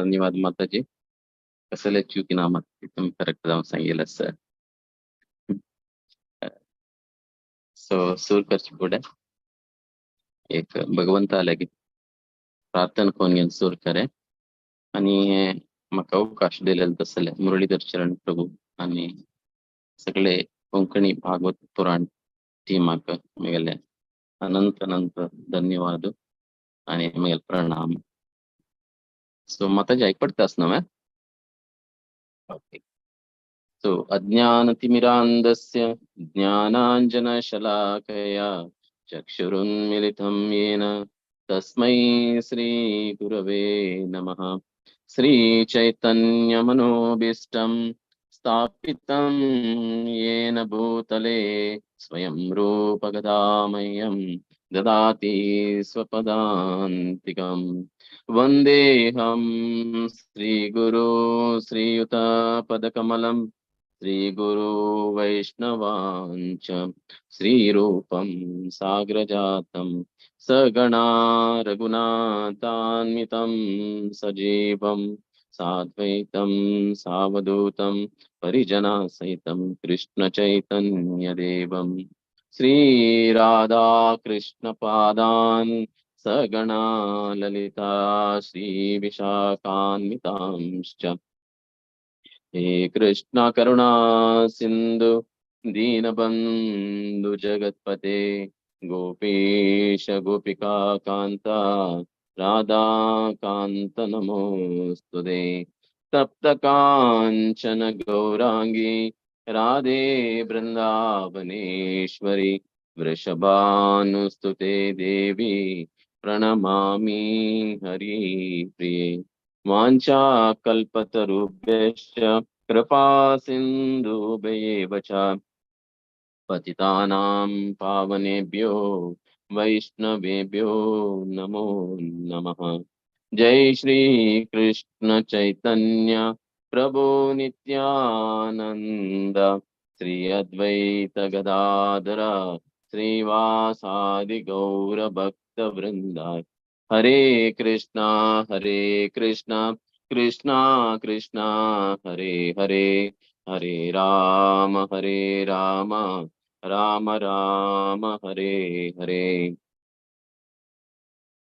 धन्यवाद माताजी. कसले चुकी नामात तुम्ही करेक्ट जाऊन सांगितलं सर. सो सूर करची पुढे एक भगवंत आला की प्रार्थना कोण घेऊन सूर करे आणि म्हाका अवकाश दिलेलो तसले मुरलीधर चरण प्रभू आणि सगळे कोंकणी भागवत पुराण टीमाक मेगले अनंत अनंत धन्यवाद आणि मेगल प्रणाम. सो माताजी ऐकपडतास ना मैं ओके. सो अज्ञानतिमिरान्धस्य ज्ञानाञ्जनशलाकया चक्षुरुन्मिलितं येन तस्मै श्रीगुरवे नमः. श्रीचैतन्यमनोभीष्टं स्थापितं येन भूतले स्वयं रूपगदामह्यं ददाति स्वपदान्तिकम्. वन्देऽहं श्रीगुरो श्रीयुतपदकमलं श्रीगुरो वैष्णवांच श्रीरूपं साग्रजातं सगणा रघुनाथान्वितं सजीवं साद्वैतं सावधूतं परिजनसहितं कृष्णचैतन्यदेवं श्रीराधाकृष्णपादान् सगणा ललिता श्रीविशाखान्वितांश्च हे कृष्ण करुणा सिंधु दीनबंधु जगत्पते गोपीश गोपिका कांता राधा कांत नमोस्तुते. तप्त कांचन गौरांगी राधे वृंदावनेश्वरी वृषभानुस्तुते देवी प्रणमामि हरिप्रिये. वाञ्छाकल्पतरुभ्यश्च कृपा सिन्धुभ्येव च पतितानां पावनेभ्यो वैष्णवेभ्यो नमो नमः. जय श्री कृष्ण चैतन्य प्रभु नित्यानंद श्री अद्वैत गदाधर श्रीवासादि गौर भक्त वृंदा. हरे कृष्णा कृष्णा कृष्णा हरे हरे हरे राम राम राम हरे हरे.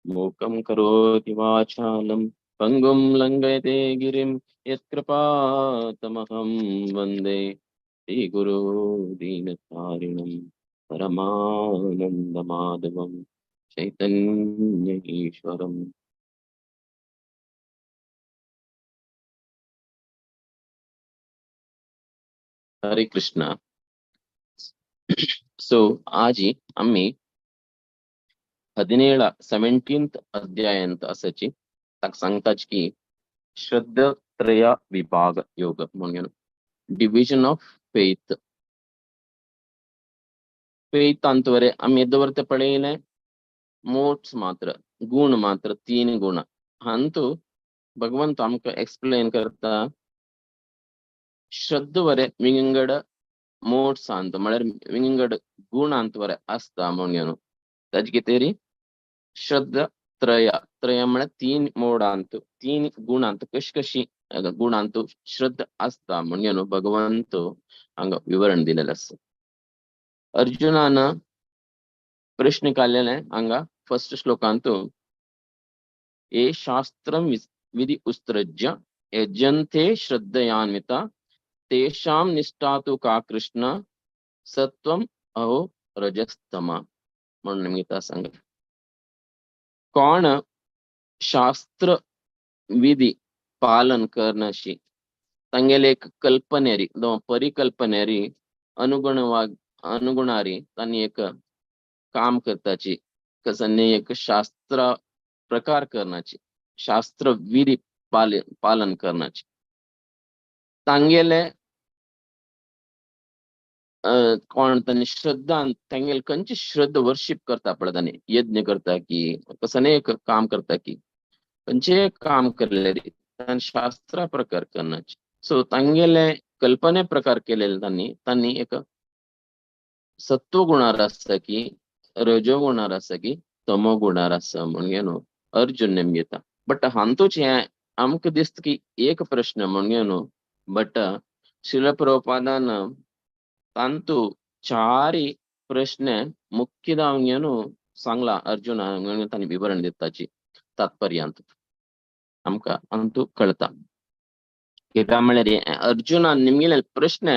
मूकं करोति वाचालं पंगुं लंघयते गिरिं यत्कृपातमहं वन्दे श्रीगुरो दीनतारिणं परमानन्दमाधवं चैतन्य ईश्वरम्. हरे कृष्णा. सो आज आम्ही 17th अध्यायांत असाची ताका सांगताच की श्रद्धत्रय विभाग योग म्हणून डिविजन ऑफ फेथ. फेथ अंतवरे आम्ही एदवरते पळयले मोट्स मात्र गुण मात्र 3 गुण हांतू भगवंत आमकां एक्सप्लेन करता श्रद्ध वरे विंगड मोट्स अंत म्हळ्यार विंगड गुण अंतवरे आसता म्हणून ताजे कितें श्रद्धा त्रय त्रय म्हळ्यार 3 मोडांत 3 गुणांत कशी गुणांत श्रद्धा आसता म्हणून भगवंत हांगा विवरण दिलेलें आसा. अर्जुनान प्रश्न काडलेले हांगा फर्स्ट श्लोकांत ए शास्त्रं विधि उत्सृज्य यजन्ते श्रद्धयान्विता तेषां निष्ठा तु का कृष्ण सत्वम अहो रजस्तमा म्हणून गीता सांगा. कोण शास्त्र विधि पालन करनाशी तांगेले एक कल्पनेरी परिकल्पनेरी अनुगुणारी तांणी एक काम करताची कसनी एक शास्त्र प्रकार करनाची शास्त्र विधि पालन करनाची तांगेले कोण तांणी श्रद्धा तांगेले खंयची श्रद्ध वर्शिप करता पळय तांणी यज्ञ करता की कसने एक काम करता की खंयचे काम केले तांणी शास्त्रा प्रकार करनाची. सो तांगेले कल्पने प्रकार केलेले तांणी एक सत्व गुणार आसा की रजो गुणार आसा की तमो गुणार आसा म्हणून अर्जुन नेम घेता. बट हांतूच हे आमकां दिसता की एक प्रश्न म्हणून न्हू, बट शिल प्रभुपादान तांतू चारी प्रश्न मुख्य जावन सांगला अर्जुना म्हणून तांणी विवरण दिताची तात्पर्यांत आमकां अंतू कळता. कित्याक म्हळ्यार अर्जुनान निमगेले प्रश्न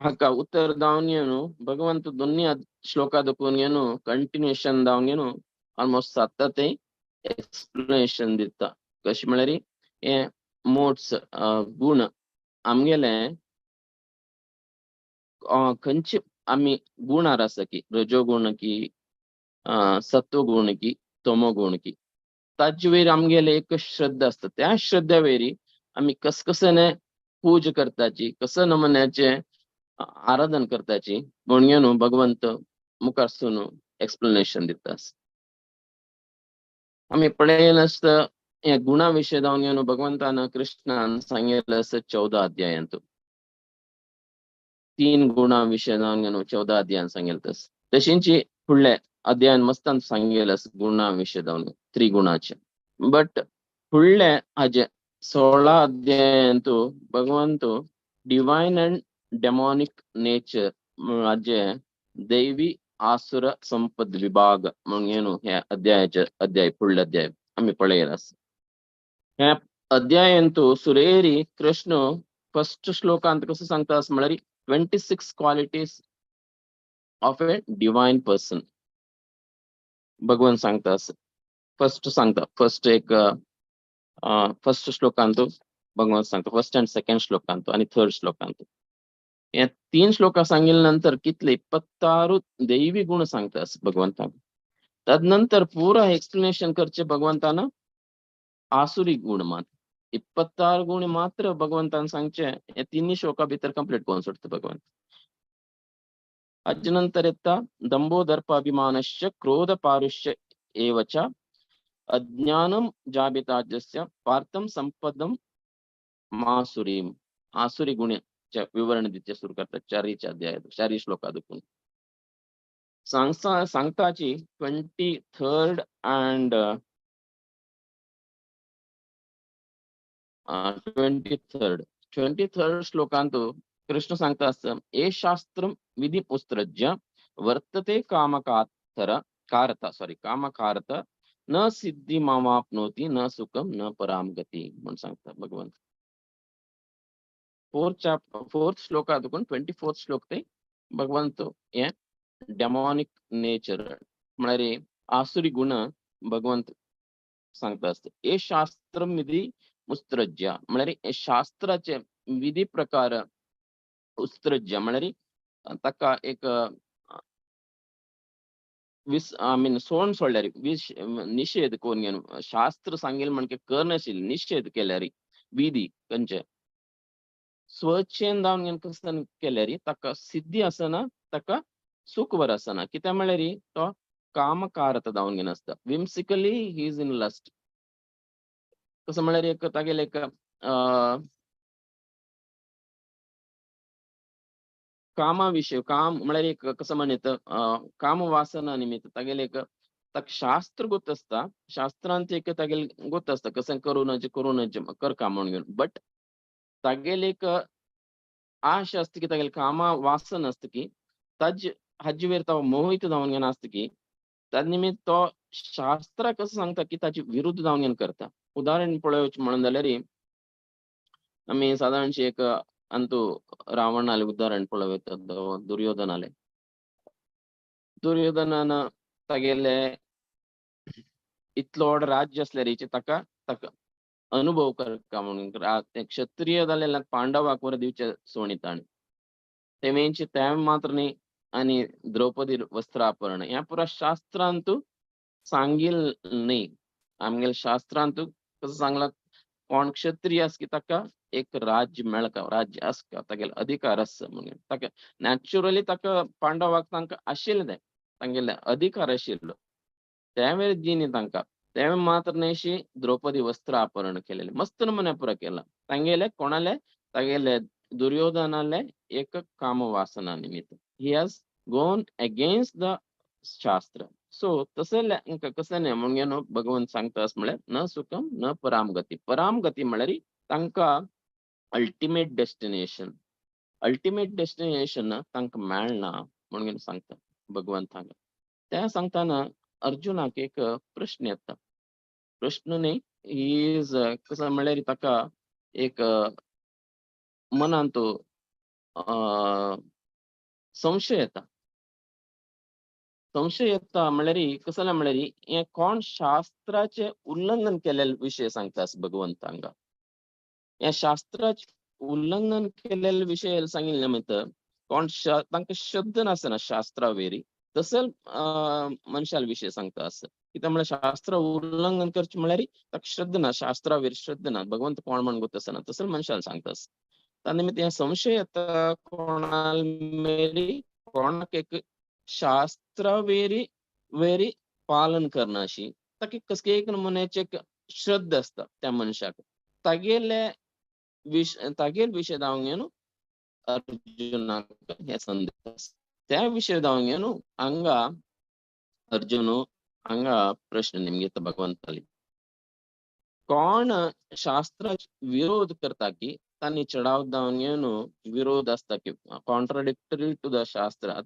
हाका उत्तर जावन भगवंत दोन्ही श्लोका दुखून कंटिन्युएशन जावन ऑलमोस्ट सतत एक्सप्लेनेशन दिता. कशें म्हळ्यार हे मोड्स गुण आमगेले खंयचे आमी गुणार आसा की रजोगुण की सत्वगुण की तमोगुण की ताजे वयर आमगेले एक श्रद्धा आसता. त्या श्रद्धे वयरी आमी कसकसने पूज करताची, कसं नमुन्याचे आराधन करताची म्हणून भगवंत मुखारसून एक्सप्लेनेशन दिता. आमी पळयलें आसता हे गुणा विशय जावन भगवंतान कृष्णान सांगितलें आसा 14 अध्यायांत. 3 गुणा विशय जावन 14 अध्यायान सांगितलें आसा. तशींची फुडले अध्यायान मस्तान सांगितलें आसा गुणा विशय जावन त्रिगुणाचे. बट फुडले हाजे 16 अध्यायांत भगवंत डिवायन अँड डेमोनिक नेचर हाजे दैवी आसुर संपद विभाग म्हणून हे अध्याय फुडले अध्याय आमी पळयला आसा. ह्या अध्यायांत सुरेरी कृष्ण फर्स्ट श्लोकांत कसं सांगता आसा म्हळ्यार 26 qualities of A divine person भगवान सांगता आसा. फर्स्ट श्लोकांत भगवान सांगता, फर्स्ट अँड सेकंड श्लोकांत आणि थर्ड श्लोकांत. हे 3 श्लोका सांगिल्ले नंतर कितले 26 दैवी गुण सांगता आसा भगवंतान. तदनंतर पुरा एक्सप्लेनेशन करचे भगवंतान आसुरी गुण मात 26 गुण मात्र भगवंतान सांगचे हे 3 श्लोका भितर कंप्लीट करून सोडता भगवंत. हाजे नंतर येता दंभो दर्पाभिमानश्च क्रोध पारुष्य एवच अज्ञानम जाबिताजस्य पार्थम संपदम मासुरीम. आसुरी गुणाचे विवरण दिते सुरू करतात 4 अध्यायात 4 shloka दुखून सांगताची 23rd and 23rd श्लोकांत Krishna सांगता आसा ए शास्त्रम विधि पुस्त्रज्य वर्तते कामकारत न सिद्धी मामाप्नोति न सुखम न पराम गती म्हणून सांगता भगवंत. 4th श्लोकात 24th श्लोक ते भगवंत हे डेमोनिक नेचर म्हळ्यार आसुरी गुण भगवंत सांगता आसता. ए शास्त्रम विधी उस्त्रज्य म्हळ्यार शास्त्राचे विधी प्रकार उस्त्रज्य म्हळ्यार ताका एक सोडून सोडल्यार निषेध करून शास्त्र सांगेल म्हणजे करनाशिल्ले निषेध केल्यार विधी खंयचे स्वच्छेन जावन कसं केल्यार ताका सिद्धी आसना, ताका सुख वर आसना. कित्याक म्हळ्यार तो कामकारत जावन आसता. विम्सिकली ही इज इन लस्ट. कसं म्हळ्यार एक तागेले एक कामा विषय काम म्हळ्यार एक कसं म्हणत काम वासना निमित्त तागेले एक ताका शास्त्र गोत आसता. शास्त्रांत एक तागेले गोत आसता कसं करूनच कर काम म्हणून. बट तागेले एक आश असते की तागेले कामा वासन असतं की हाजे वयर तो मोहित जावन आसता की त्या निमित्त तो शास्त्र कसं सांगता की ताचे विरुद्ध जावन करता. उदाहरण पळोवचें म्हणून जाल्यार आमी सादारणशी एक अंतू रावणाले उदाहरण पळयता दुर्योधनाले. दुर्योधनान तागेले इतलो व्हड राज्य आसल्यार ताका अनुभव करता म्हणून क्षत्रिय जालेले पांडवाक वर दिवचे सोणिताण ते मेनचे ते मात्र न्ही आणि द्रौपदी वस्त्रापरण ह्या पुरा शास्त्रांत सांगिल न्ही. आमगेले शास्त्रांत कसं सांगला कोण क्षत्रिय आस की ताका एक राज्य मेळका, राज्य आसका, तागेले अधिकार आसा म्हणून ताका नॅचुरली ताका पांडवाक तांकां आशिल्ले तांगेले अधिकार आशिल्लो त्या वेळेर जी न्ही तांकां ते मात्र न्हयशी द्रौपदी वस्त्रापरण केलेले मस्त नमुने पुरा केला. तांगेले कोणाले तागेले दुर्योधनाले एक काम वासना निमित्त he has gone against the शास्त्र. सो तसं कसं नाही म्हणून भगवंत सांगता असं म्हळ्यार न सुखम न परामगती. परामगती म्हळ्यार तांकां अल्टिमेट डेस्टिनेशन तांकां मेळना म्हणून सांगता भगवंत हांगा. त्या सांगताना अर्जुनाक एक प्रश्न येता. प्रश्न न्ही, ही इज कसं म्हळ्यार ताका एक मनान तो संशय येता. संशय येता म्हळ्यार कसं जालें म्हळ्यार हें कोण शास्त्राचें उल्लंघन केलेले विशय सांगता भगवंत हांगा. या शास्त्राचे उल्लंघन केलेले विषय सांगिल्ले नंतर कोण तांकां शब्द नासना शास्त्रा वेरी तसं मनशाल विशय सांगता असं कित्याक म्हळ्यार शास्त्र उल्लंघन करचें म्हळ्यार ताका श्रद्धा ना, शास्त्रा वेरी श्रद्धा ना, भगवंत कोण म्हण गोतसना तसं मनशाल सांगता. त्या निमित्त हें संशय येता कोणाल मेरी कोणाक एक शास्त्रा वेरी वेरी पालन करना अशी ताका कसली एक नमुन्याची एक श्रद्धा असता त्या मनशाक. तागेले तागेल विषय दावंगेन अर्जुनाक हे संदेश त्या विषय दावंगेन हांगा अर्जुन हांगा प्रश्न निमगेता भगवंताली. कोण शास्त्र विरोध करता की तांणी चढाव दावंगेन विरोध असता की कॉन्ट्राडिक्टरी टू द शास्त्र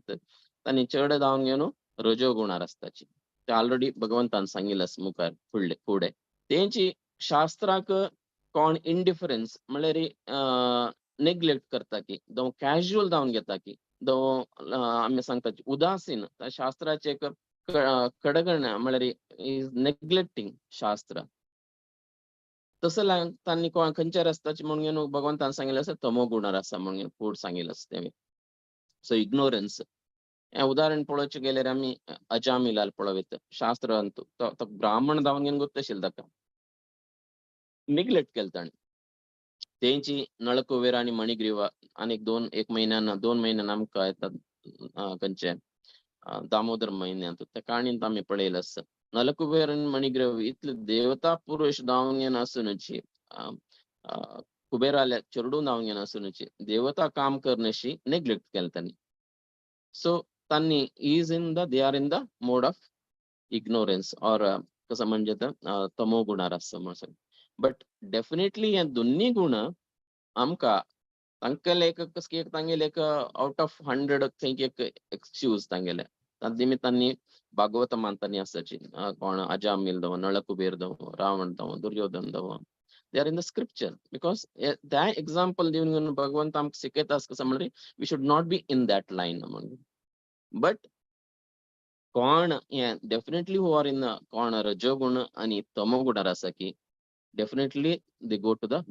तांणी चढ दावंगेन रजोगुणार असताची. ते ऑलरेडी भगवंतान सांगिल्लें मुखार फुडें तेंची शास्त्राक कोण इंडिफरन्स म्हळ्यार नेग्लेक्ट करता की दो कॅज्युअल जावन घेता की दो आमी सांगता उदासीन शास्त्राचे एक कडगण म्हळ्यार इज नेग्लेक्टिंग शास्त्र. तसं तांणी खंयच्या रस्त्याचे म्हणून भगवंतान सांगिल्लें आसा तमो गुणार आसा म्हणून फूड सांगिल्लें आसा तें. सो इग्नोरन्स हें उदाहरण पळोवचें गेल्यार आमी अजामिलाल पळयत शास्त्र तो ब्राह्मण जावन घेवन गोत्त आशिल्लो ताका निग्लेक्ट केलें ताणें. तेंची नळकुबेर आणि मणिग्रीवा आनीक 2 म्हयन्यान आमकां येतात खंयचे दामोदर म्हयन्यांत त्या काणयेंत आमी पळयलें आसा. नलकुबेर आनी मणिग्रीव इतले देवता पुरुश जावन आसुनूची कुबेराल्या चेडूं जावन आसुनूची देवता काम करनशी नेग्लेक्ट केलें तांणी. सो तांणी दे are in the mode of ignorance or कसं म्हणजे तमो गुणार आसा म्हणून. बट डेफिनेटली हे दोन्ही गुण आमकां तांगेले एक कसं एक तांगेले एक आउट ऑफ 100 थंय एक एक्सक्यूज तांगेले. तांणी भागवत मानतानी आसाची कोण अजामिल दव नळकुबेर दव रावण दव दुर्योधन दव they are in the scripture because त्या एक्झाम्पल दिवन भगवंत आमकां शिकयता कसं म्हळ्यार we should not be in that line म्हणून. बट कोण हे डेफिनेटली हू आर इन कोण रजोगुण आणि तमोगुणार आसा की definitely they go to the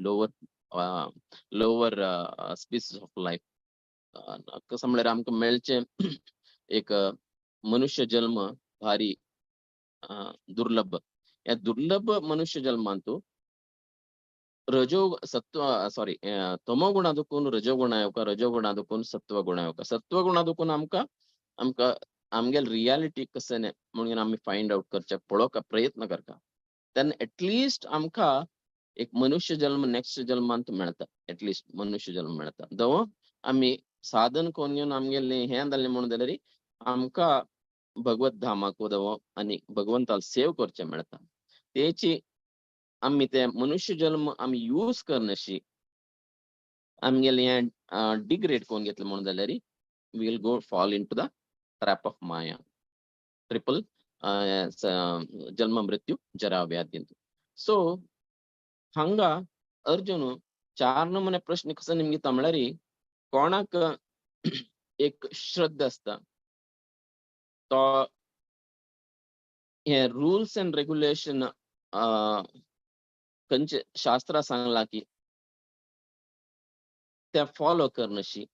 lower species of life. कसं म्हळ्यार आमकां मेळचें एक मनुष्य जन्म भारी दुर्लभ. या दुर्लभ मनुष्य जन्मांतू तमोगुणा दुखून रजोगुणा येवका, रजोगुणा दुखून सत्वगुणा येवका, सत्वगुणा दुखून आमकां आमगेल रियालिटी कशें म्हणून आमी फायंड आउट करचे पळोवपाक प्रयत्न करता. तेन्ना एटलिस्ट आमकां एक मनुष्य जन्म नेक्स्ट जन्मांत मेळटा. एटलिस्ट मनुष्य जन्म मेळटा दो आमी साधन करून घेवन आमगेलें हें जालें म्हणून जाल्यार आमकां भगवत धामाक वचप आनी भगवंताल सेव करचें मेळटा. तेची आमी ते मनुष्य जन्म आमी यूज करनशी आमगेलें हें डिग्रेड करून घेतलें म्हणून जाल्यार we will go fall in to the trap of maya triple janma mrityu जरा व्याधी. सो हांगा अर्जुन 4 नमुने प्रश्न कसं निमगीता म्हळ्यार कोणाक एक श्रद्धा असता तो हे रुल्स अँड रेग्युलेशन खंयचे शास्त्रा सांगला की ते follow करनशी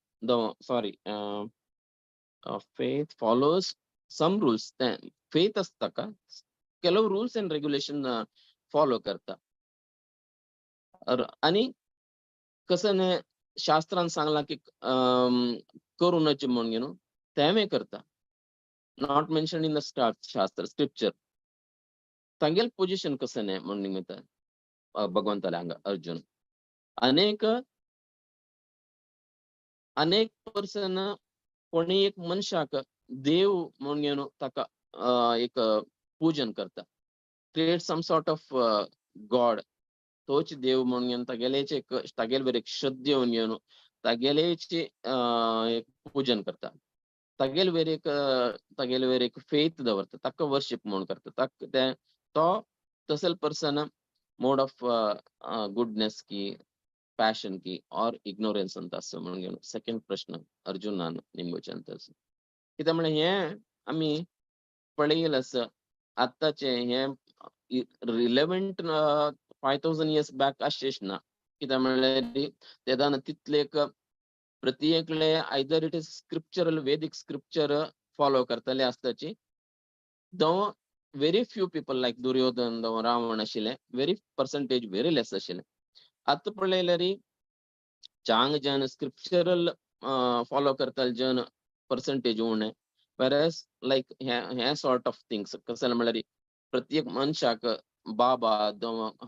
faith follows some rules. faith असता का ಕೆಲವು ರೂಲ್ಸ್ ಅಂಡ್ ರೆಗ್ಯುಲೇಷನ್ ಫಾಲೋ करता. आणि कसं शास्त्रान सांगला की करू नये म्हणून तेमे करता. नॉट मेन्शन इन द शास्त्र स्क्रिप्चर. तांगेल पोझिशन कसं नाही म्हणून निमित्त भगवंताला हांगा अर्जुन अनेक पर्सन कोणी एक मनशाक देव म्हणून ताका एक पूजन करता, create some sort of god, तोच देव म्हणून तागेलेचे एक तागेले एक श्रद्धे येवन तागेलेचे एक पूजन करता, तागेले एक फेथ दवरता, ताका वर्शिप म्हणून करता, तो तसल पर्सन मोड ऑफ गुडनेस की ಪ್ಯಾಷನ್ की और इग्नोरन्स ಅಂತ असं म्हणून घेऊन सेकंड प्रश्न अर्जुनान निंबोचे अंतस कित्याक म्हळ्यार हे आमी पळयलें आसा आत्ताचे हे रिलेवंट 5000 इयर्स बॅक अशेंच ना कित्याक म्हळ्यार तेदान तितले एक प्रत्येकले either it is scriptural Vedic scripture follow करतले आसताची though very few people like Duryodhana though Ravana आशिल्ले व्हेरी पर्संटेज व्हेरी लेस आशिल्ले आतां पळयल्यार चांग जन स्क्रिप्चरल फॉलो करतले जन पर्संटेज उणे whereas लायक हे सॉर्ट ऑफ थिंग्स कसं म्हळ्यार प्रत्येक मनशाक बाबा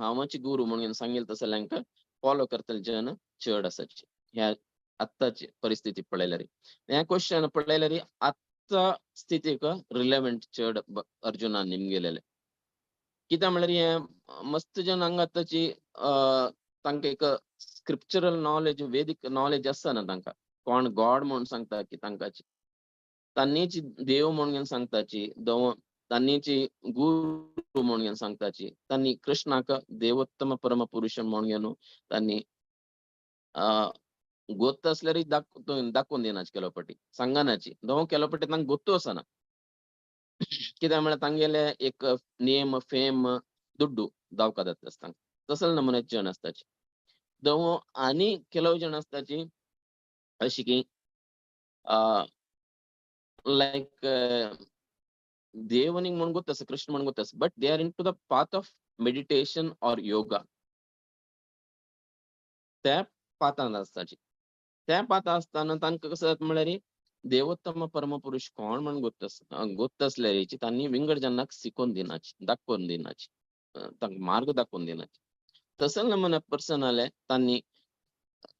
हांवच गुरू म्हणून सांगेल तसं तांकां फॉलो करतले जन चड आसाचे ह्या आत्ताची परिस्थिती पळयल्यार हे क्वेश्चन पळयल्यार आत्ता स्थितीक रिलेवंट चड अर्जुनान निमगेलेले कित्याक म्हळ्यार हे मस्त जन हांगा आतांची तांकां एक स्क्रिप्चरल नॉलेज वेदिक नॉलेज आसता ना तांकां कोण गॉड म्हणून सांगता की तांकांची तांनीची देव म्हणून सांगताची तांनीची गुरू म्हणून सांगताची तांणी कृष्णाक देवोत्तम परम पुरुष म्हणून तांणी ಗೊತ್ತು असल्यार दाखोवन दिनाची केलोपटी सांगनाची दोन केलोपटी तांकां ಗೊತ್ತು आसना कित्याक म्हळ्यार तांगेले एक नेम फेम दुड्डू दावका जाता तांकां तसले नमुन्याचे जण आसताचे दो आनी ಕೆಲವು जण आसताची अशी की लायक देवनिंग म्हणून ಗೊತ್ತು कृष्ण म्हणून ಗೊತ್ತು but they are into to path of ऑफ मेडिटेशन और योगा त्या पातान आसताची त्या पाता आसतना तांकां कसं जाता म्हळ्यार देवोत्तम परमपुरुष कोण म्हणून ಗೊತ್ತು असल्याची तांणी विंगड जनाक शिकोवन दिनाची दाखोवन दिनाची तांकां मार्ग दाखोवन दिनाची तसले नमुने पर्सन आले तांणी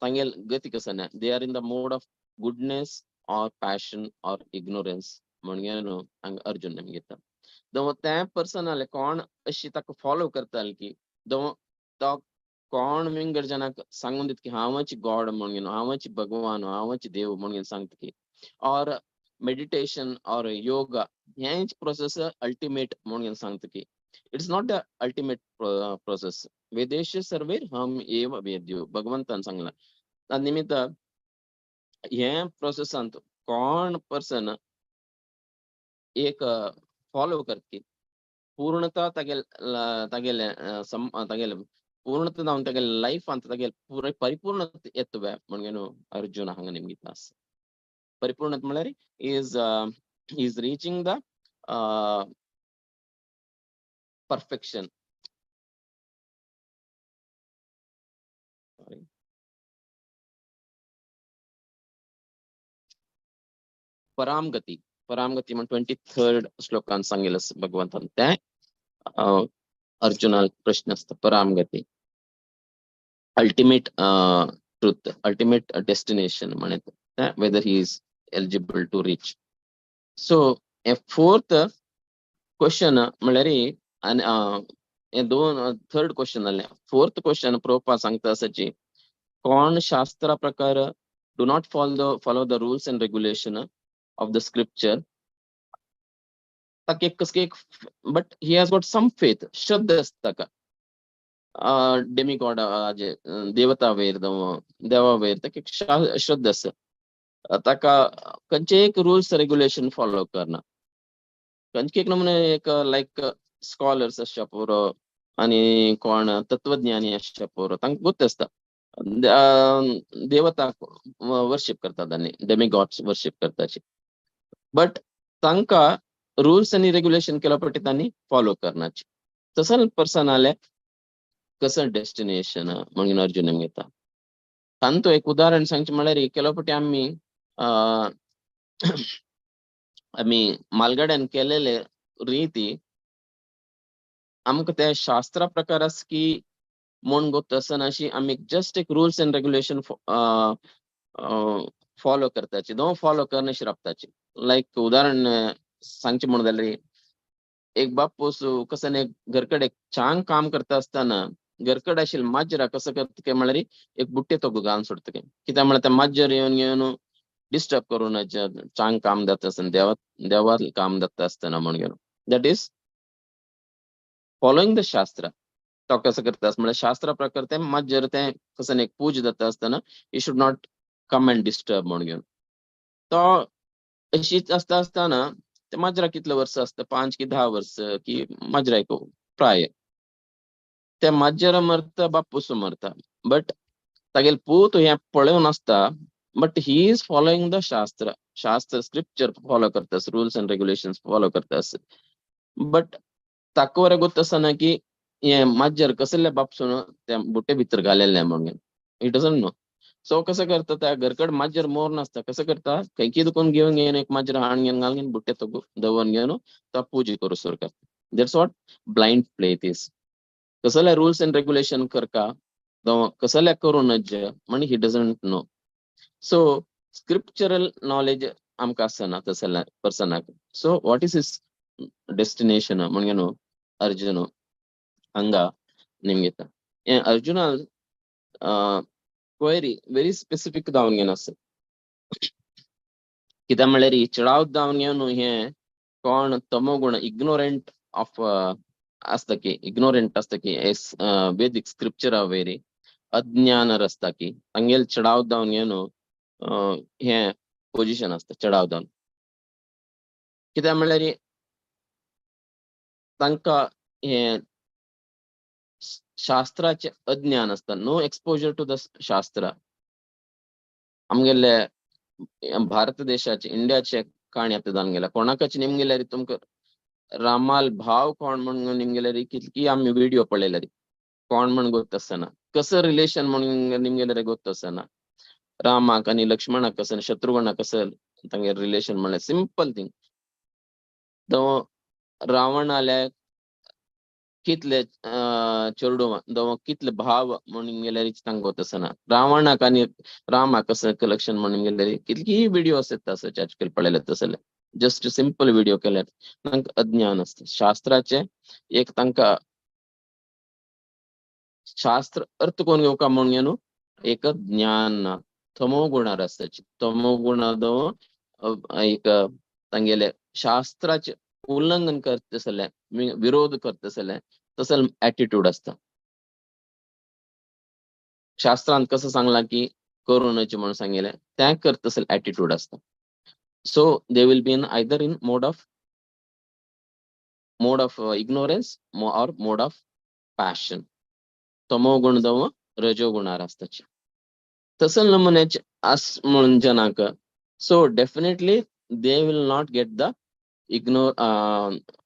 तांगेल गती कसं दे are in the mode of goodness और पैशन और इग्नोरन्स म्हणून हांगा अर्जुन नेम घेता दो त्या पर्सन आले कोण अशी ताका फॉलो करताले की दो तो कोण विंगड जनाक सांगून दिता की हांवच गॉड म्हणून हांवच भगवान हांवच देव म्हणून सांगता की और मेडिटेशन और योगा हेच प्रोसेस अल्टिमेट म्हणून सांगता की it's not the ultimate process वेदेश सर्वे हम एव वेद्यो भगवंतान सांगला त्या निमित्त हे प्रोसेसांत कोण पर्सन एक फॉलो करता पूर्णता तागेले पूर्णता जावन तागेले लायफ अंत तागेले परिपूर्ण येतवे म्हणून अर्जुन हांगा निमगिता आसा परिपूर्णता म्हळ्यार इज रीचिंग द perfection परामगती म्हणून 23rd श्लोकान सांगितलं भगवंतान त्या अर्जुनाला प्रश्न असतो परामगती अल्टिमेट ट्रुथ अल्टिमेट डेस्टिनेशन म्हणत whether he is eligible to reach so a fourth question म्हळ्यार हे दोन थर्ड क्वेश्चन आले फोर्थ क्वेश्चन प्रभुपाद सांगता आसाची कोण शास्त्रा प्रकार do not follow the rules and regulation of the scripture ताका एक but he has got some faith श्रद्धा आसता ताका डेमिगॉड देवता वयर देवा वयर ताका एक श्रद्धा आसा ताका खंयचे एक रुल्स रेग्युलेशन फॉलो करना खंयचे एक नमुने एक लायक स्कॉलर्स आसच्या पुरो आनी कोण तत्वज्ञानी आसच्या पुरो तांकां ಗೊತ್ತು आसता देवता वर्शिप करता तांणी डेमिगॉड्स वर्शिप करताची बट तांकां रुल्स आनी रेग्युलेशन केल्या पटी तांणी फॉलो करनाची तसले पर्सन आले कसं डेस्टिनेशन म्हणून अर्जुन घेता तांचो एक उदाहरण सांगचे म्हळ्यार केल्या पटी आमी मालगाड्यान केलेले रीती आमकां ते शास्त्रा प्रकार आस की म्हूण ಗೊತ್ತು आसना अशी आमी जस्ट एक रुल्स एंड रेग्युलेशन फॉलो करताची दो फॉलो करनाशी रावताची लायक उदाहरण सांगचे म्हण जाल्यार एक बापूस कसं एक घरकडे छान काम करता असताना घरकड आशिल माजरा कसं करत काय म्हळ्यार एक बुट्टे तो घालून सोडत काय कित्याक म्हळ्यार त्या माजर येवन येवन डिस्टर्ब करून चांग काम जाता असताना देवा काम जाता असताना म्हणून दॅट इज फॉलोइंग द शास्त्र. तो कसं करता म्हणजे शास्त्रा प्रकार ते माजर ते कसं एक पूज जाता असताना you should not come and disturb म्हणून तो अशीच असता असताना ते माजरा कितलं वर्ष असतं 5 की 10 वर्ष की माजरा एक प्राय त्या माजरा मरता बापूस मरता बट तागेल पूत हे पळून असता but he is following the शास्त्र स्क्रिप्चर फॉलो करतास रूल्स अँड रेग्युलेशन्स फॉलो करतास बट ताकवरे ಗೊತ್ತಸನ की हे माजर कसले बापसून त्या बुट्टे भितर घालेले म्हणून इट डझंट नो. सो कसं करता त्या घरकड माजर मोर नसता कसं करता कैकी दुकान घेऊन घेऊन एक माजर हाण घेऊन घालून बुट्टे तो दवन घेऊन तो पूजा करू सुरू करता. That's what blind faith is. कसले रूल्स अँड रेग्युलेशन करका कसले करूनच म्हण he doesn't know. So scriptural knowledge आमकां असना तसल्या पर्सनाक. So what is his destination म्हणून अर्जुन ಹಂಗ ನಿಮ್ಗೆ ಅರ್ಜುನ क्वेरी व्हेरी स्पेसिफिक जावन घेवन आसा कित्याक म्हळ्यार चडाव जावन घेवन हे कोण तमोगुण इग्नोरंट ऑफ असता की इग्नोरंट असता की वेदिक स्क्रिप्चर वेरी अज्ञानर असता की हंगेल चडाव जावन घेवन हे पोजिशन असता चडाव जावन कित्याक म्हळ्यार तांकां हे शास्त्राचे अज्ञान असता नो एक्सपोजर टू द शास्त्र. आमगेले भारत देशाचे इंडियाचे काणी आता जावन गेला कोणाकच निमगेल्यार तुमकां रामाल भाव कोण म्हणून निमगेल्यार कितकी आमी व्हिडिओ पळयल्यार कोण म्हण ಗೊತ್ತसना कसं रिलेशन म्हणून निमगेल्यार ಗೊತ್ತसना रामाक आनी लक्ष्मणाक कसं शत्रुघ्नाक कसं तांगे रिलेशन म्हळ्यार सिंपल थिंग. तो रावण आल्या कितले चेडू कितले भाव म्हणून गेल्यार तांकां ಗೊತ್ತसना रावणाक आनी रामाक कसं कलेक्शन म्हणून गेल्यार कितकी व्हिडिओ असतात तसं आजकाल पळयले तसले जस्ट सिंपल व्हिडिओ केल्यार तांकां अज्ञान असतं शास्त्राचे एक तांकां शास्त्र अर्थ कोण घेवका म्हणून एक ज्ञान ना तमो गुणार आसताची तमो गुण एक तांगेले शास्त्राचे उल्लंघन करतसले विरोध करतसले तसल ऍटिट्यूड असता. शास्त्रांत कसं सांगला की करूनच म्हणून सांगेले त्या करतसल ऍटिट्यूड असता. So they will be in either in mode of ignorance और मोड ऑफ पॅशन. तमो गुण दव रजो गुणार असताची तसल नमुन्याचे आस म्हणून जनाक so definitely they will not get the ignore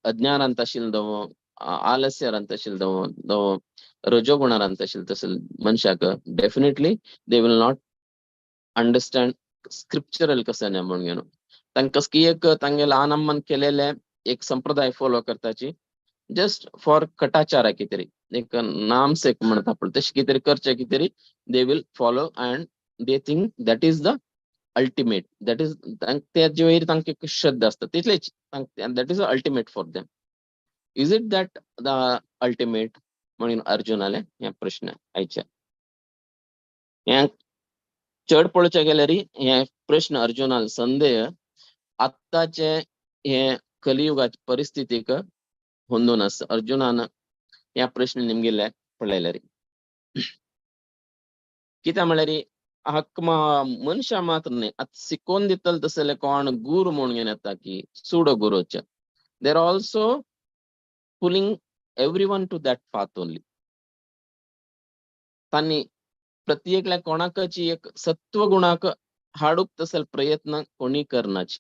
अज्ञान ಅಂತ ಆಶಿಲ್ದವ ಆಲಸ್ಯರ ಅಂತ ಆಶಿಲ್ದವ ರಜೋಗುಣರ ಅಂತ ಆಶಿಲ್ ತಸಲ್ ಮನುಷ್ಯಕ definitely they will not understand scriptural कसं नाही म्हणून तांकां की एक तांगेले आनमन केलेले एक संप्रदाय फॉलो करताची जस्ट फॉर कटाचारा कितेरी एक नाम सेक म्हणता पण तशी कितेरी करचे कितेरी they will follow and they think that is the ultimate that is त्याचे वयर तांकां एक श्रद्धा असता तितलेच that is ultimate for them. Is it that the ultimate म्हणून अर्जुनाले हे प्रश्न आयचे हे चड पळोवचे गेल्यार हे प्रश्न अर्जुनाल संदेह आत्ताचे हे कलियुगाची परिस्थितीक ಹೊಂದೂन आसा. अर्जुनान ह्या प्रश्न निमगेले पळयल्यार कित्याक म्हळ्यार हक्क मनुष्य मात्र न्ही आतां शिकोवन दितले तसले कोण गुरू म्हणून येता की सुडो गुरूचे they are also pulling everyone to that path only. तांणी प्रत्येकल्या कोणाकची एक सत्व गुणाक हाडूक तसले प्रयत्न कोणी करनाचे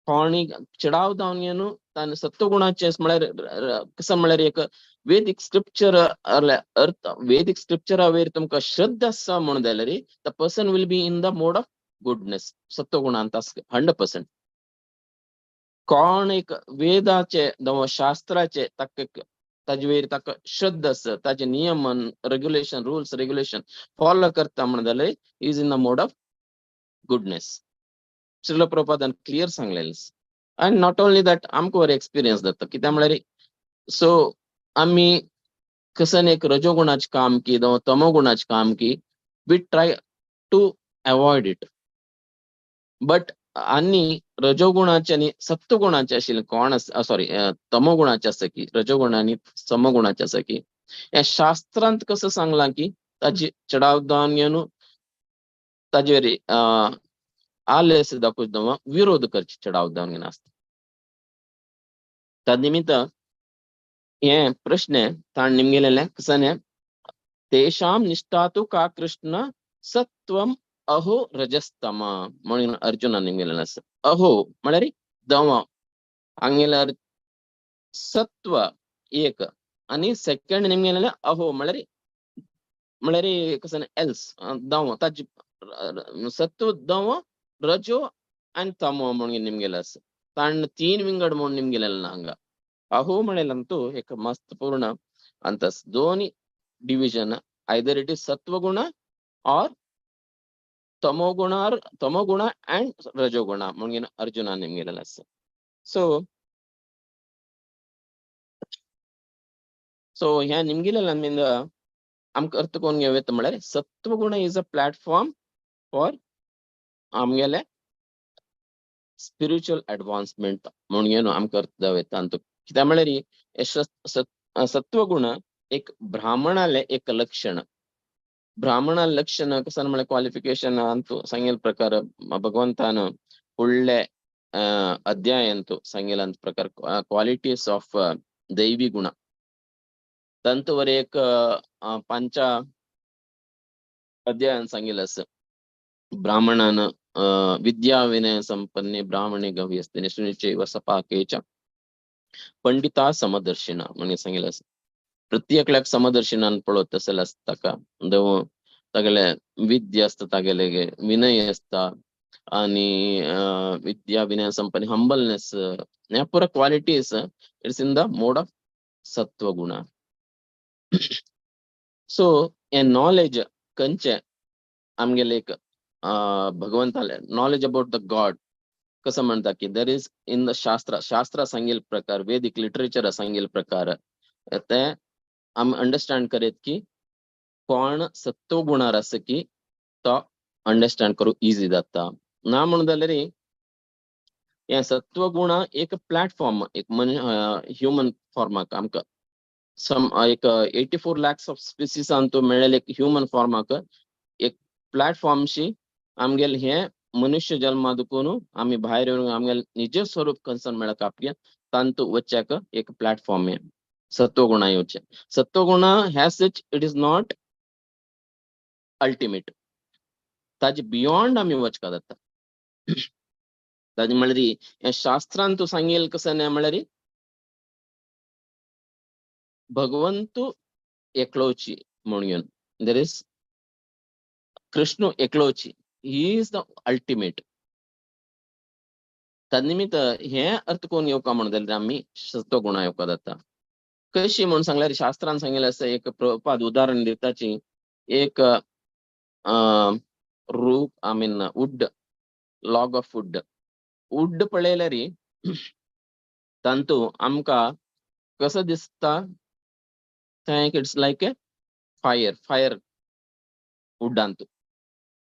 कोणी चडाव जावन येवन ताने सत्वगुणाचे म्हळ्यार कसं म्हळ्यार एक वेदिक स्क्रिप्चर अर्थ वेदिक स्क्रिप्चरा वयर तुमकां श्रद्धा आसा म्हणून जाल्यार the person will be in the mode of goodness सत्वगुणांत आसा 100%. कोण एक वेदाचे शास्त्राचे ताजे वयर ताका श्रद्धा आसा ताजे नियम रेग्युलेशन रूल्स रेग्युलेशन फॉलो करता म्हणून जाल्यार is in the mode of goodness. Srila प्रभुपादान क्लियर सांगलेलें अँड नॉट ओनली दॅट आमकां वर एक्सपिरियन्स जाता कित्याक म्हळ्यार सो आमी कसं एक रजोगुणाचे काम की जावं तमोगुणाचे काम की we try to avoid it but आनी रजोगुणाचे आनी सत्वगुणाचे आशिल्ले कोण सॉरी तमोगुणाचे आसा की रजोगुण आनी समगुणाचे आसा की हे शास्त्रांत कसं सांगलां की ताजी चडावदान ताजेर आलस्य दाखोवचें विरोध करचे चडावदान आसता तन्निमित्त हे प्रश्न ताण निमगेलेले कसं तेषां निष्ठा तु का कृष्ण सत्वम अहो रजस्तम म्हणून अर्जुनान निमगेलेलें आसा अहो म्हळ्यार दव हांगेल्यार सत्व एक आनी सेकंड निमगेलेलें अहो म्हळ्यार कसं एल्स दव ताजी सत्व दव रजो आनी तमो म्हणून निमगेलें आसा ताण तीन विंगड म्हणून निमगेलेलें ना हांगा अहो म्हणेलंतू एक मस्त पूर्ण अंतस दोन्ही division either it is sattva or tamoguna and rajoguna म्हणून अर्जुना निमगेलेलं आसा सो ह्या निमगेलेल्या मिंद आमकां अर्थ कोण घेवं म्हळ्यार सत्वगुण इज अ प्लॅटफॉर्म फॉर आमगेले स्पिरिच्युअल एडवान्समेंट म्हणून आमकां अर्थ जावं कित्याक म्हळ्यार सत्वगुण एक ब्राह्मणाले एक लक्षण ब्राह्मणा लक्षण कसं म्हळ्यार क्वालिफिकेशन अंतू सांगेल प्रकार भगवंतान फुडले अध्यायांतू सांगेल प्रकार क्वालिटीज ऑफ दैवी गुण तंतुवर एक पंच अध्यायान सांगेल असं ब्राह्मणान विद्या विनय संपन्ने ब्राह्मणे गव्यस्ते सुनिचैव सपाकेच पंडिता समदर्शिना म्हणून सांगेल असं प्रत्येकल्याक समदर्शिनान पळोवत तसं आसता का तागेले विद्या असता तागेले विनय असता आणि विद्या विनय संपन्न हंबलनेस ह्या पुरा qualities it's in the mode of सत्वगुण सो ए नॉलेज कंचे आमगेले एक भगवंताले नॉलेज अबाउट द गॉड कसं म्हणता की देर इज इन द शास्त्र सांगेल प्रकार वेदिक लिटरेचर सांगेल प्रकार ते आम अंडरस्टँड करेत की कोण सत्वगुणार आसा की तो अंडरस्टँड करू इजी जाता ना म्हणून जाल्यार हे सत्वगुण एक प्लॅटफॉर्म एक ह्युमन फॉर्माक आमकां एक 84 lakhs ऑफ स्पिसीस तो मेळ्ळेले एक ह्युमन फॉर्माक एक प्लॅटफॉर्मशी आमगेले हे मनुष्य जन्म दुखून आम्ही भायर येवन आमगेले निज स्वरूप कंसन मेळक आपल्या तांतू वच्चाक एक प्लॅटफॉर्म हे सत्वगुण येवचे सत्वगुण has such it is not ultimate ताजे बियॉन्ड आम्ही वचका जाता ताजे म्हळ्यार हे शास्त्रांत तू सांगेल कसं न्हय म्हळ्यार भगवंतू एकलोची म्हणून देर इज कृष्ण एकलोची ही इज द अल्टिमेट तन्निमित्त हे अर्थ कोण येवका म्हणून जाल्यार आमी सत्वगुण येवका जाता कशी म्हणून सांगल्यार शास्त्रान सांगलें आसा एक प्रपाद उदाहरण दिताची एक रूप I mean wood log of wood पळयल्यार तांतू आमकां कसं दिसता इट्स लायक ए फायर वुडांत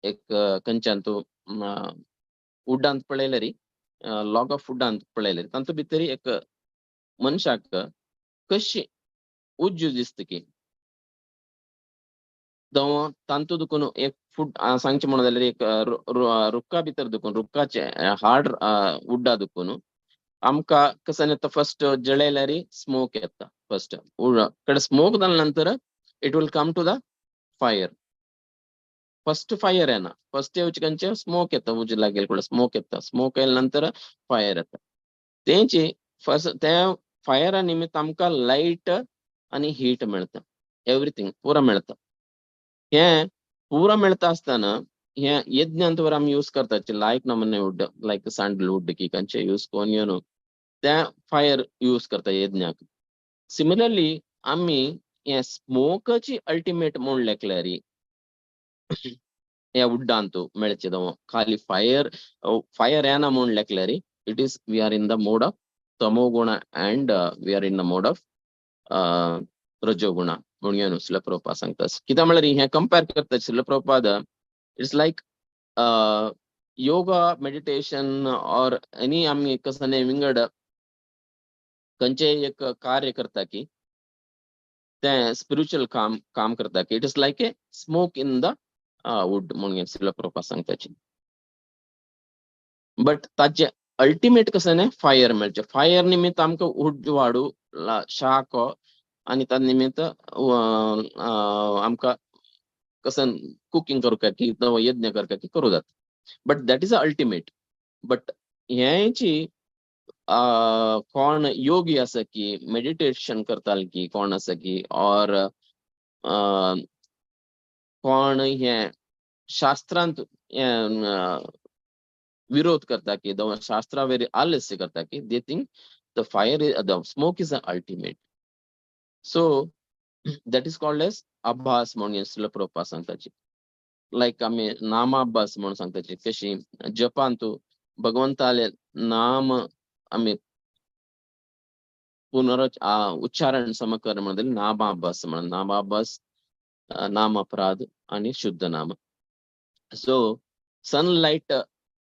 एक खंयच्यान वुडांत पळयल्यार लॉग ऑफ वुडांत पळयल्यार तांतू भितर एक मनशाक कशी उज्ज दिसता की तांतू दुखून एक फूड सांगचे म्हणून जाल्यार एक रुक्का भितर दुखून रुक्काचे हार्ड वुड्डा दुखून आमकां कसं येता फर्स्ट जळयल्यार स्मोक येता फर्स्ट कडे स्मोक जाल्या नंतर it will come to the fire first fire येना फर्स्ट येवचे खंयचे स्मोक येता उज लागेल ಕೂಡ स्मोक येता स्मोक येयल्या नंतर फायर येता तेंची फर्स्ट त्या फायरा निमित्त आमकां लायट आनी हीट मेळटा एवरीथिंग पुरा मेळटा हे पुरा मेळटा आसतना हे यज्ञांत वर आमी यूज करतात लायक नमुने वूड लायक सॅंडलवूड की खंयचे यूज कोन्न त्या फायर यूज करता यज्ञाक सिमिलरली आमी हे स्मोकाची अल्टिमेट म्हूण लेखल्यार ह्या वुड्डांतू मेळचे खाली फायर येना म्हूण लेखल्यार it is we are in the mode of tamoguna and we are in the mode of rajoguna म्हणून श्रील प्रभुपाद सांगतात कित्याक म्हळ्यार हे कंपेर करता Srila Prabhupada it's like yoga meditation और एनी आम्ही कसं नाही विंगड खंयचे एक कार्य करता की ते स्पिरिच्युअल काम करता की it is like a smoke in the wood म्हणून श्रील प्रभुपाद सांगताची बट ताचे अल्टिमेट कसं नाही फायर मेळचे फायर निमित्त आमकां वूड वाडू शाक आणि त्या निमित्त आमकां कसं कुकिंग करूं की यज्ञ करता की करू जात but that is a ultimate but ह्याची कोण योगी आसा की मेडिटेशन करताल की कोण आसा की और कोण हे शास्त्रांत विरोध करता की शास्त्रा वेरी आलस्य करता की they think the fire the smoke is a ultimate so that is called as abhyas म्हणून श्रील प्रभुपाद सांगताची लायक आम्ही नामाभ्यास म्हणून सांगताची कशी जपान तू भगवंताले नाम आम्ही उच्चारण समकर म्हणून नामाभ्यास म्हणून नामाभ्यास नाम अपराध आणि शुद्ध नाम सो सनलाइट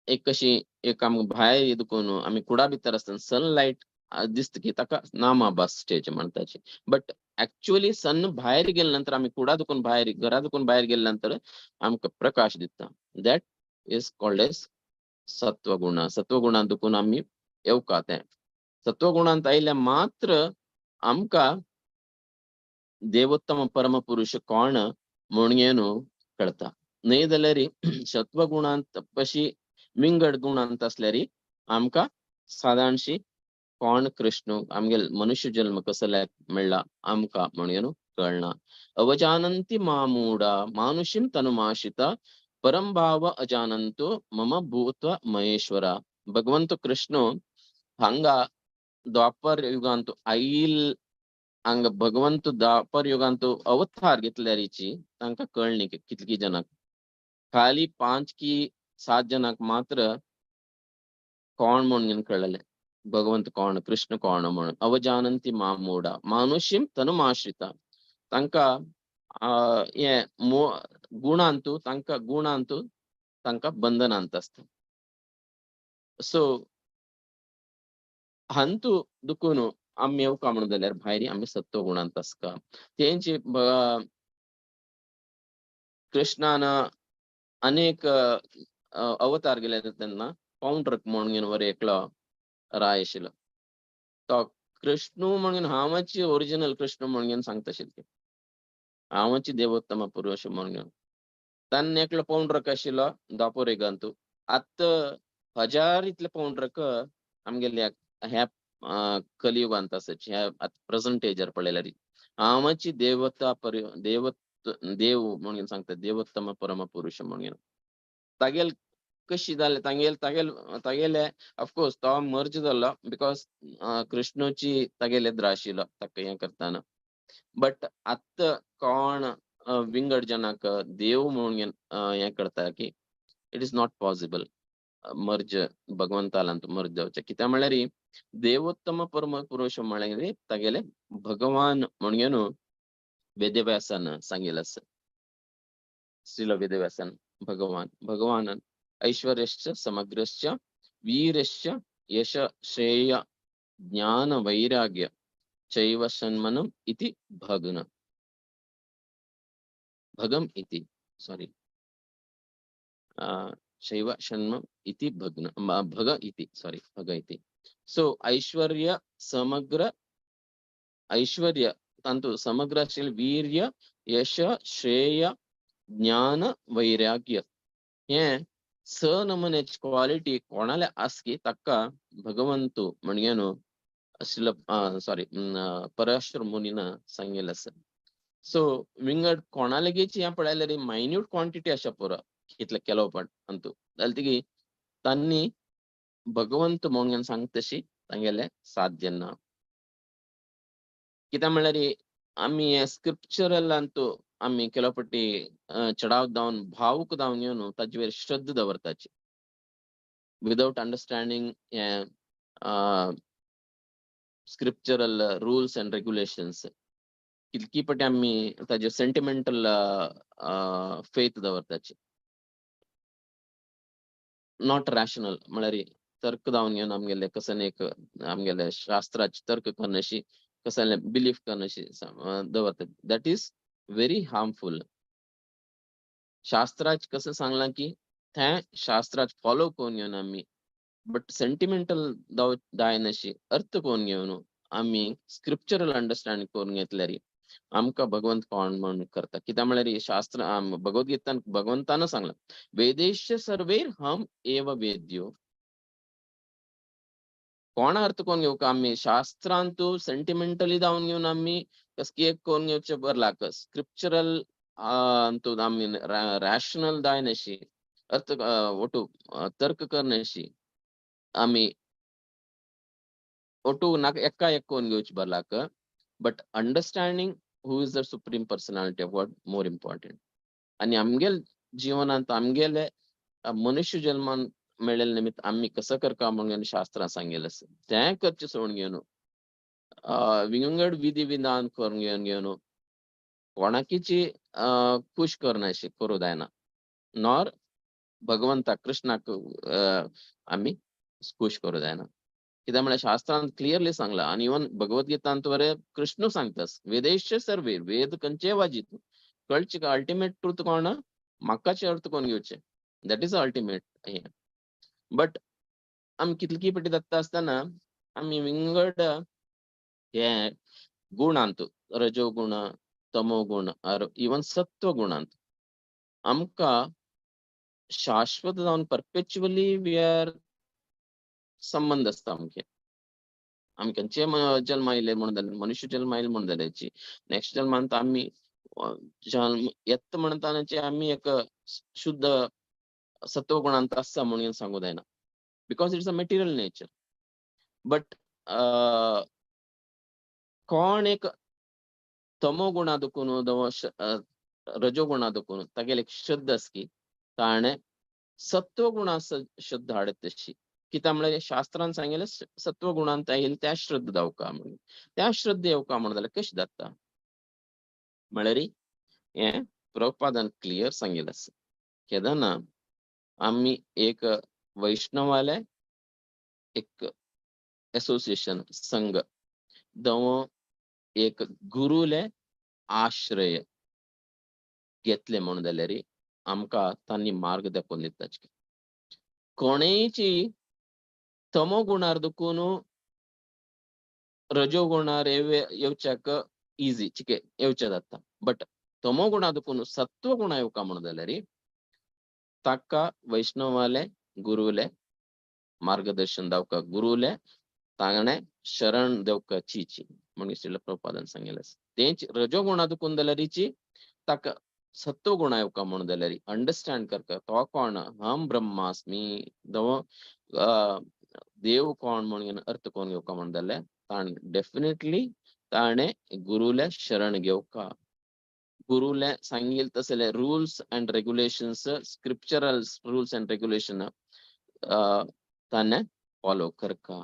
एक कशी एक आम भायर दुखून आम्ही कुडा भितर आसतना सनलाइट दिसता की ताका नामाभ्यास स्टेज म्हणताची बट ऍक्च्युअली सन भायर गेल्या नंतर आम्ही कुडा दुखून भायर घरा दुखून भायर गेल्या नंतर आमकां प्रकाश दिसता दॅट इज कॉल्ड एज सत्वगुणांत दुखून आम्ही येवका ते सत्वगुणांत आयल्या मात्र आमकां देवोत्तम परमपुरुष कोण म्हणून कळता न्हय जाल्यार सत्वगुणांत कशी विंगड गुणांत असल्यार आमकां सादारणशी कोण कृष्ण आमगे मनुष्य जन्म कसो मेळ्ळा आमकां म्हणून कळना अवजानंती मामूढा मानुषीं तनुमाश्रिता परमभाव अजानंतो मम भूत्वा महेश्वरा भगवंत कृष्ण हांगा द्वापर युगांत आईल हांगा भगवंत द्वापर युगांत अवतार घेतल्यारीची तांकां कळ्ळी कितली जनाक खाली 5 की 7 जनाक मात्र कोण म्हणून कळले भगवंत कोण कृष्ण कोण म्हणून अवजानंती मामूढा मानुषीं तनुमाश्रिता तांकां हे गुणांतू तांकां बंधनांत आसता सो हंतू दुखून आम्ही येवका म्हणून जाल्यार भायर आम्ही सत्व गुणांत आसका तेंची कृष्णान अनेक अवतार गेले तेन्ना पौंड्रक म्हणून वर एकलो राय आशिल्लो तो कृष्ण म्हणून हांवची ओरिजिनल कृष्ण म्हणून सांगताशिल्ले हांवची देवोत्तम पुरुष म्हणून तान एकलो पौंड्रक आशिल्लो दापोरेगांतू आत 1000 इतले पौंड्रक आमगेले ह्या कलियुगांत आसाची ह्या प्रेझेंट एजार पळयल्यार हांवची देवता देव म्हणून सांगता देवोत्तम परम पुरुष म्हणून तागेल कशी जाले तागेले ऑफकोर्स तो मर्ज जाल्लो बिकॉज कृष्णची तागेले द्राशिलो ताका हे करताना बट आत कोण विंगड जनाक देव म्हणून हे करता की it is not possible merge भगवंतालांत मर्ज जावचे कित्याक म्हळ्यार देवोत्तम परम पुरुष म्हळ्यार तागेले भगवान म्हणून वेदव्यासान सांगिल्लें आसा श्रील वेदव्यासान भगवान ऐश्वर्यश्च समग्रश्च वीरश्च यश श्रेय ज्ञान वैराग्य चैव षण्मनम् इति भगम इति सॉरी शैव षण्मम् इति भग इति सॉरी भग इति सो ऐश्वर्य तंतु समग्र असेल वीर्य यश श्रेय ज्ञान वैराग्य हे स नमुन्याची क्वालिटी कोणाले आसकी ताका भगवंतू म्हणून सॉरी पराशर मुनीन सांगिल्लें आसा सो विंगड कोणालेगेची हें पळयल्यार मायन्यूट क्वांटिटी आसा पुरो कितले केलोवपाट अंतू जाल्यार तिगी तांणी भगवंत म्हणून सांगतशी तांगेले साध्य ना कित्याक म्हळ्यार आमी हे स्क्रिप्चरलांतू आमी केलोपटी चडाव जावन भावूक जावन येवन ताजे वयर श्रद्धा दवरताची without understanding scriptural rules and regulations कितकी पटी आम्ही ताजे सेंटिमेंटल फेथ दवरताची, नॉट रॅशनल म्हळ्यार तर्क जावन घेवन आमगेले कसन एक आमगेले शास्त्राचे तर्क करनशी कसले बिलीफ करनशी दवरतात. That is very harmful. शास्त्राच कसं सांगला की त्या शास्त्राच फॉलो करून घेवन आम्ही बट सेंटिमेंटल दायनशी अर्थ करून घेवन आम्ही स्क्रिप्चरल अंडरस्टँडिंग करून घेतल्यार आमकां भगवंत कोण म्हणून करता. कित्याक म्हळ्यार शास्त्र भगवद्गीतान भगवंतान सांगला वेदेश्य सर्वैर हम एव वेद्यो. कोणा अर्थ करून घेवका आम्ही शास्त्रांतू सेंटिमेंटली जावन घेवन आम्ही कसकी एक करून घेवचे बरलाक स्क्रिप्चरल तो आम्ही रॅशनल दायनशी अर्थ ಒಟ್ಟು तर्क करनशी आम्ही ಒಟ್ಟು एका एक करून घेवचे बरलाक. But understanding who is the supreme personality of God more important. आणि आमगेल जीवनांत आमगेले मनुष्य जन्मान मेळिल्ले निमित्त आम्ही कसं करता म्हणून शास्त्रां सांगेल आसा तें करचे सोडून घेवन विंगड विधी विधान करून घेवन कोणाकीची खुश करनाशी करू जायना. नॉर भगवंता कृष्णाक आम्ही खुश करू जायना. कित्याक म्हळ्यार शास्त्रांत क्लियरली सांगला आणि इवन भगवद्गीतांत वरे कृष्ण सांगतास वेदेश्य सर्वे वेद खंयचे वाजीत कळचे का अल्टिमेट ट्रुथ कोण म्हाकाचे अर्थ कोण घेवचे. दॅट इज अल्टिमेट हे. बट आमी कितली पटी जाता आसतना आमी विंगड हे गुणांत रजोगुण तमोगुण और इवन सत्व गुणांत आमकां शाश्वत जावन परपेच्युअली वी आर संबंध असता आमचे. आमी खंयचे जल्म आयले म्हणून जाल्यार मनुष्य जल्म आयले म्हणून जाल्यारची नेक्स्ट जल्मांत आमी जल्म येता म्हणटानाचे आमी एक शुद्ध सत्व गुणांत आसा म्हणून सांगू जायना because it's a material nature. But कोण एक तमो गुणा दुखून रजोगुणा दुखून तागेले एक श्रद्धा आसकी ताणे सत्व गुणा श्रद्धा हाडत तशी. कित्याक म्हळ्यार शास्त्रान सांगिल्लें सत्व गुणांत येईल त्या श्रद्धा जावका म्हणून. त्या श्रद्धे येवका म्हणून जाल्यार कशें जाता म्हळ्यार हे प्रभुपादान क्लियर सांगिल्लें आसा. केदारना आमी एक वैष्णवाले एक एसोसिएशन संघ दवो एक गुरुले आश्रय घेतले म्हणून जाल्यार आमकां तांणी मार्ग दाखोवन दिताचे. कोणेची तमो गुणार दुखून रजो गुणार येवच्याक इजी चिके येवचे जाता. बट तमो गुणा दुखून सत्व गुणा येवका म्हणून जाल्यार ताका वैष्णवाले गुरुले मार्गदर्शन दावका गुरुले ताणे शरण देवका चीची म्हणून श्रील प्रभुपादान सांगिल्लें. तेच रजो गुणा दुखून जाल्यारीची ताका सत्व गुणा येवका म्हणून जाल्यार अंडरस्टँड करता तो कोण हम ब्रह्मास्मी देव कोण म्हणून अर्थ कोण घेवका म्हणून जाल्यार ताणे डेफिनेटली ताणे गुरुले शरण घेवका. गुरुले सांगिल्ले तसले rules and regulations scriptural rules and regulation ताणे फॉलो करका.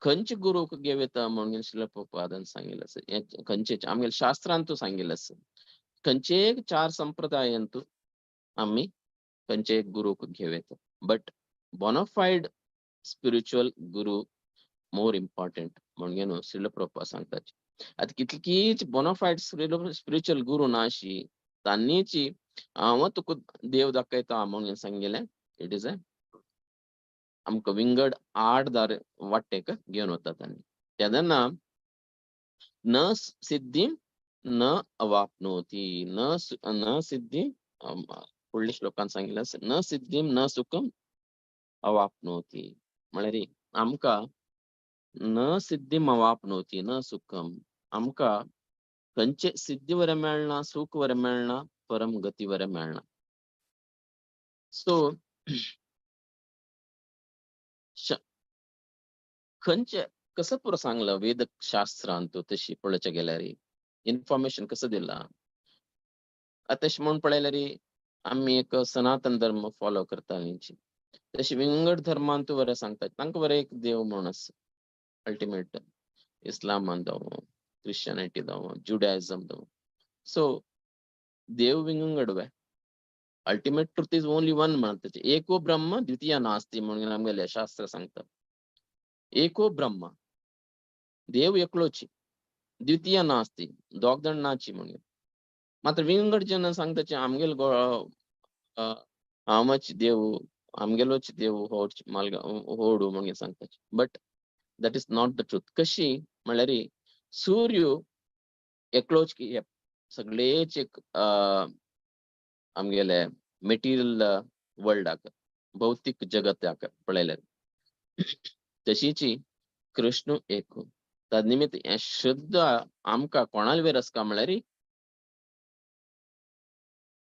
खंयचे गुरूक घेवेता म्हणून श्रील प्रभुपादान सांगिल्लें आसा. खंयचे आमगेल्या शास्त्रांत सांगिल्लें आसा. खंयचे 4 संप्रदायांतू आमी खंयचे गुरूक घेवेता. But bonafide spiritual Guru more important म्हणून श्रील प्रभुपाद सांगतात. आता कितलीच बोनाफाईड स्पिरिच्युअल गुरु नाशी तांनीची हांव तुका देव दाखयता म्हणून सांगिल्लें. इट इज आमकां विंगड 8 दार वाटेक घेवन वतात तांणी. केदारना न सिद्धीम न अवाप्नोति न सिद्धीम फुडल्या श्लोकान सांगिल्लें आसा न सिद्धीम न सुखम अवाप्नोति. म्हळ्यार आमकां न सिद्धीम अवाप्नोति न सुखम आमकां खंयचे सिद्धी वरें मेळना सुख वरें मेळना परम गती वरें मेळना. सो खंयचे कसं पुरो सांगला वेद शास्त्रांत तशी पळोवचे गेल्यार इन्फॉर्मेशन कसं दिला. तशें म्हणून पळयल्यार आमी एक सनातन धर्म फॉलो करता. तशी विंगड धर्मांत वरे सांगतात तांकां वरे एक देव म्हणून आसा अल्टिमेट. इस्लामान जावं, क्रिश्चियानिटी जावं, जुडायझम जावं. सो देव विंगड वे ultimate truth is only one म्हणतात. एको ब्रह्म द्वितीय नास्ती म्हणून आमगेले शास्त्र सांगतात. एको ब्रह्म देव एकलोची, द्वितीय नास्ती दोग जाण नाची म्हणून. मात्र विंगड जेन्ना सांगताचे आमगेल हाऊ मच देव आमगेलोच देव होडू म्हणून सांगताचे. But that is not the truth. कशी म्हणल्यार सूर्य एकलोच की सगळेच एक आमगेले मेटेरियल वर्ल्डाक भौतिक जगताक पळयल्यार तशीची कृष्ण एक. तन्निमित्त हे शुद्ध आमकां कोणाल वेर आसका म्हळ्यार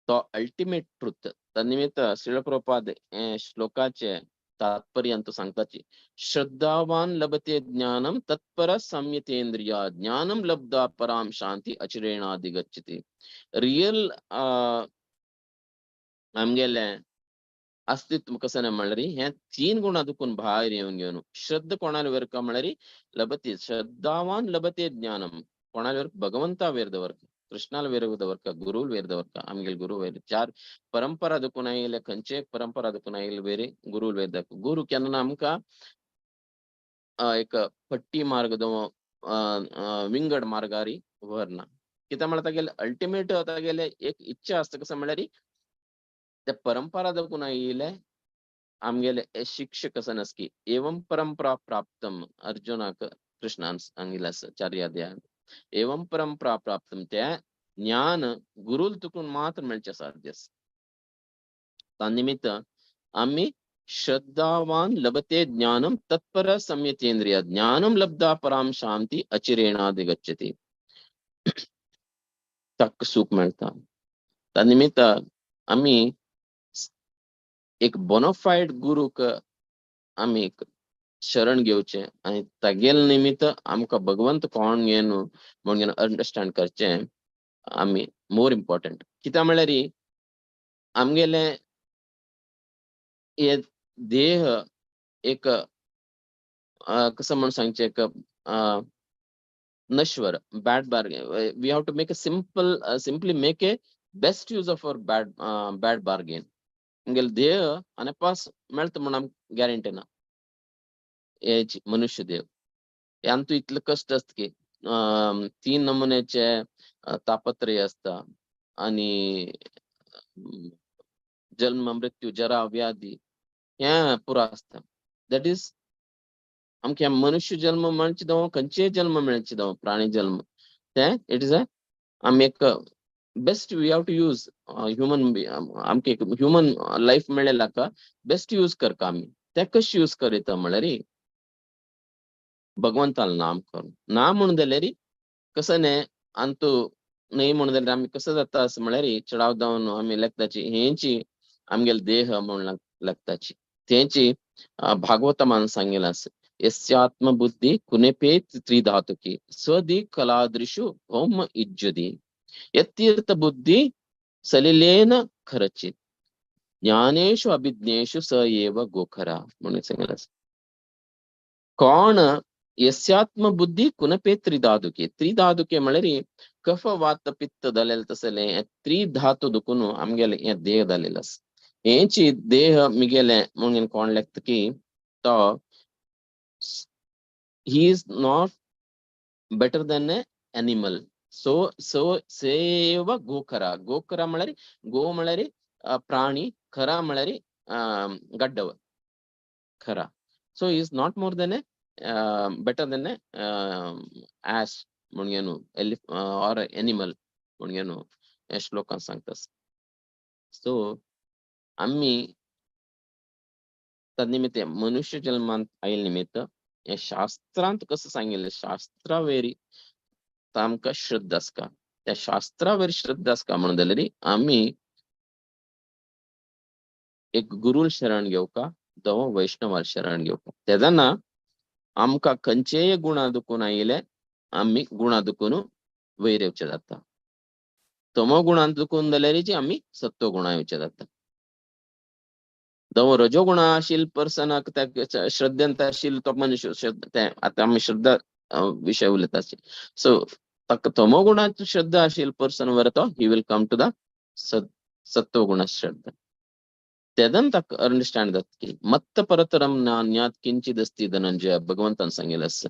तो अल्टिमेट ट्रुथ. तन्निमित्त श्रील प्रभुपाद हे श्लोकाचे तात्पर्यांत सांगताची श्रद्धावान लभते ज्ञानम तत्पर संयतेंद्रिया ज्ञानम लब्धा पराम शांती अचिरेणाधिगच्छति. रियल आमगेले अस्तित्व कसं म्हणल्यार हे 3 गुणां दुखून भायर येवन घेवन श्रद्धा कोणाल वेर का म्हळ्यार लभते श्रद्धावान लभते ज्ञानम कोणाल वेर भगवंता वेर दवरका, कृष्णाल वेर दवरका, गुरुल वेर दवरका. आमगेल गुरु वेर 4 परंपरा दुखून आयले खंयचे परंपरा दुखून आयले वेरे गुरुल वेर दवरका. गुरु केन्ना आमकां एक पट्टी मार्ग विंगड मार्गारी व्हरना. कित्याक म्हळ्यार तागेले अल्टिमेट तागेले एक इच्छा आसता कसं म्हळ्यार त्या परंपरा दुखून आयले आमगेले शिक्षक कसं नसकी एवं परंपरा प्राप्तम अर्जुनाक कृष्णान सांगिल्लें आसा 4 अध्यायान. एवं परंपरा प्राप्तम त्या ज्ञान गुरुल तुकून मात्र मेळचे साध्य आसा. तानिमित्त आम्ही श्रद्धावान लभते ज्ञानम तत्पर संयतेंद्रिय ज्ञानम लब्धा पराम शांती अचिरेणाधिगच्छति. तक सुख मेळटा. तानिमित्त आम्ही एक बोनाफाईड गुरुक आम्ही शरण घेवचे आणि तागेल निमित्त आमकां भगवंत कोण घेवन म्हणून अंडरस्टँड करचे आम्ही मोर इम्पॉर्टंट. कित्याक म्हळ्यार आमगेले हे देह एक कसं म्हणून सांगचे एक नश्वर bad bargain. We have to make a simply make a best use of our bad bargain. आमगेले देह आनी पास मेळटा म्हणून आमकां गॅरंटी ना. हेची मनुष्य देव हे अंतू इतले कष्ट असत की 3 नमुन्याचे तापत्रय असता आणि जन्म मृत्यू जरा व्याधी हे पुरा असता. दॅट इज आमकां मनुष्य जन्म मेळचे दाव खंयचे जन्म मेळचे दाव प्राणी जन्म ते इट इज आमी एक best we have to use human आमकां एक ह्युमन लाईफ मेळ्ळेला का बेस्ट यूज करका आमी. ते कशें यूज करीता म्हळ्यार भगवंताल नाम करून नाम म्हणून जाल्यार कसं न्ही अंतू न्ही म्हणून जाल्यार आमी कसं जाता असं म्हळ्यार चडाव जावन आमी लेखताची हेंची आमगेले देह म्हणून लेखताची तेंची भागवतमान सांगिल्लें आसा यस्यात्म बुद्धी कुनेपे त्रिधातुकी स्वदि कलादृशु होम इज्जुदी यतीर्थ बुद्धी सलिलेन खरचित ज्ञानेषु अभिज्ञेषु स एव गोखरा म्हणून सांगिल्लें आसा. कोण यस्यात्म बुद्धी कुनपे त्रिधातुके. त्रिधातुके म्हळ्यार कफ वात पित्त जालेले तसले 3 धातू दुखून आमगेले हे देह जालेलो आसा. हेंची देह मिगेले म्हणून कोण लेखता की तो he is not better than a animal. So सेव गोखरा. गोखरा म्हळ्यार गो म्हळ्यार प्राणी, खरा म्हळ्यार गड्डव खरा. So he is not more than a better than a ass म्हणून or animal म्हणून या श्लोकान सांगतात. सो आम्ही तन्निमित्त मनुष्य जन्मांत आयिल्ले निमित्त हे शास्त्रांत कसं सांगिल्लें शास्त्रा वेरी आमकां श्रद्धा आसका. त्या शास्त्रा वेरी श्रद्धा आसका म्हणून जाल्यार आमी एक गुरुल शरण घेवका जावं वैष्णवाल शरण घेवका. तेजना आमकां खंयचेय गुणां दुखून आयिले आमी गुणां दुखून वयर येवचे जाता. तमो गुणां दुखून जाल्यार आमी सत्व गुणां येवचे जाता. जो रजोगुणाशील पर्सन त्या श्रद्धेंताशील तो मनुष्य आता आम्ही श्रद्धा विषय उलयता सो तमोगुणाची श्रद्धा अशील पर्सन वर तो he will come to the sattvaguna shraddha. तेदन तक अंडरस्टँड जात की मत्त परतरम नान्यात किंचिदस्ती धनंजय भगवंतान सांगेल असं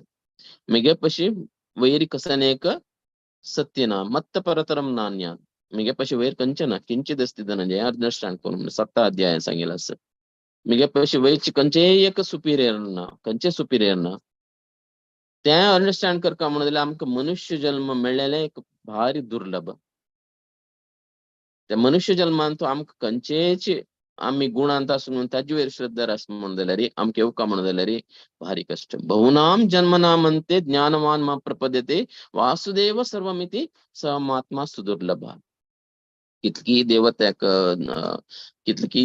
मिगे पशी वैरी कसनेक सत्यना मत्त परतरम नान्यात मिगे पशी वैर कंचना किंचिदस्ती धनंजय अंडरस्टँड करून 7 अध्याय सांगेल असं मिगे पशी वैरची कंचे एक सुपिरियर ना त्या अंडरस्टँड करका म्हणून आमकां मनुष्य जन्म मेळ्ळेले एक भारी दुर्लभ. त्या मनुष्य जन्मान तो आमकां खंयचेच आम्ही गुणांत असून ताजे वयर श्रद्धा आस म्हणून जाल्यार आमकां येवका म्हणून जाल्यार भारी कष्ट. बहुनाम जन्मनामंते ज्ञानवान मा प्रपद्यते वासुदेव सर्वमिति समात्मा सुदुर्लभ. कितकी देवत्याक कितकी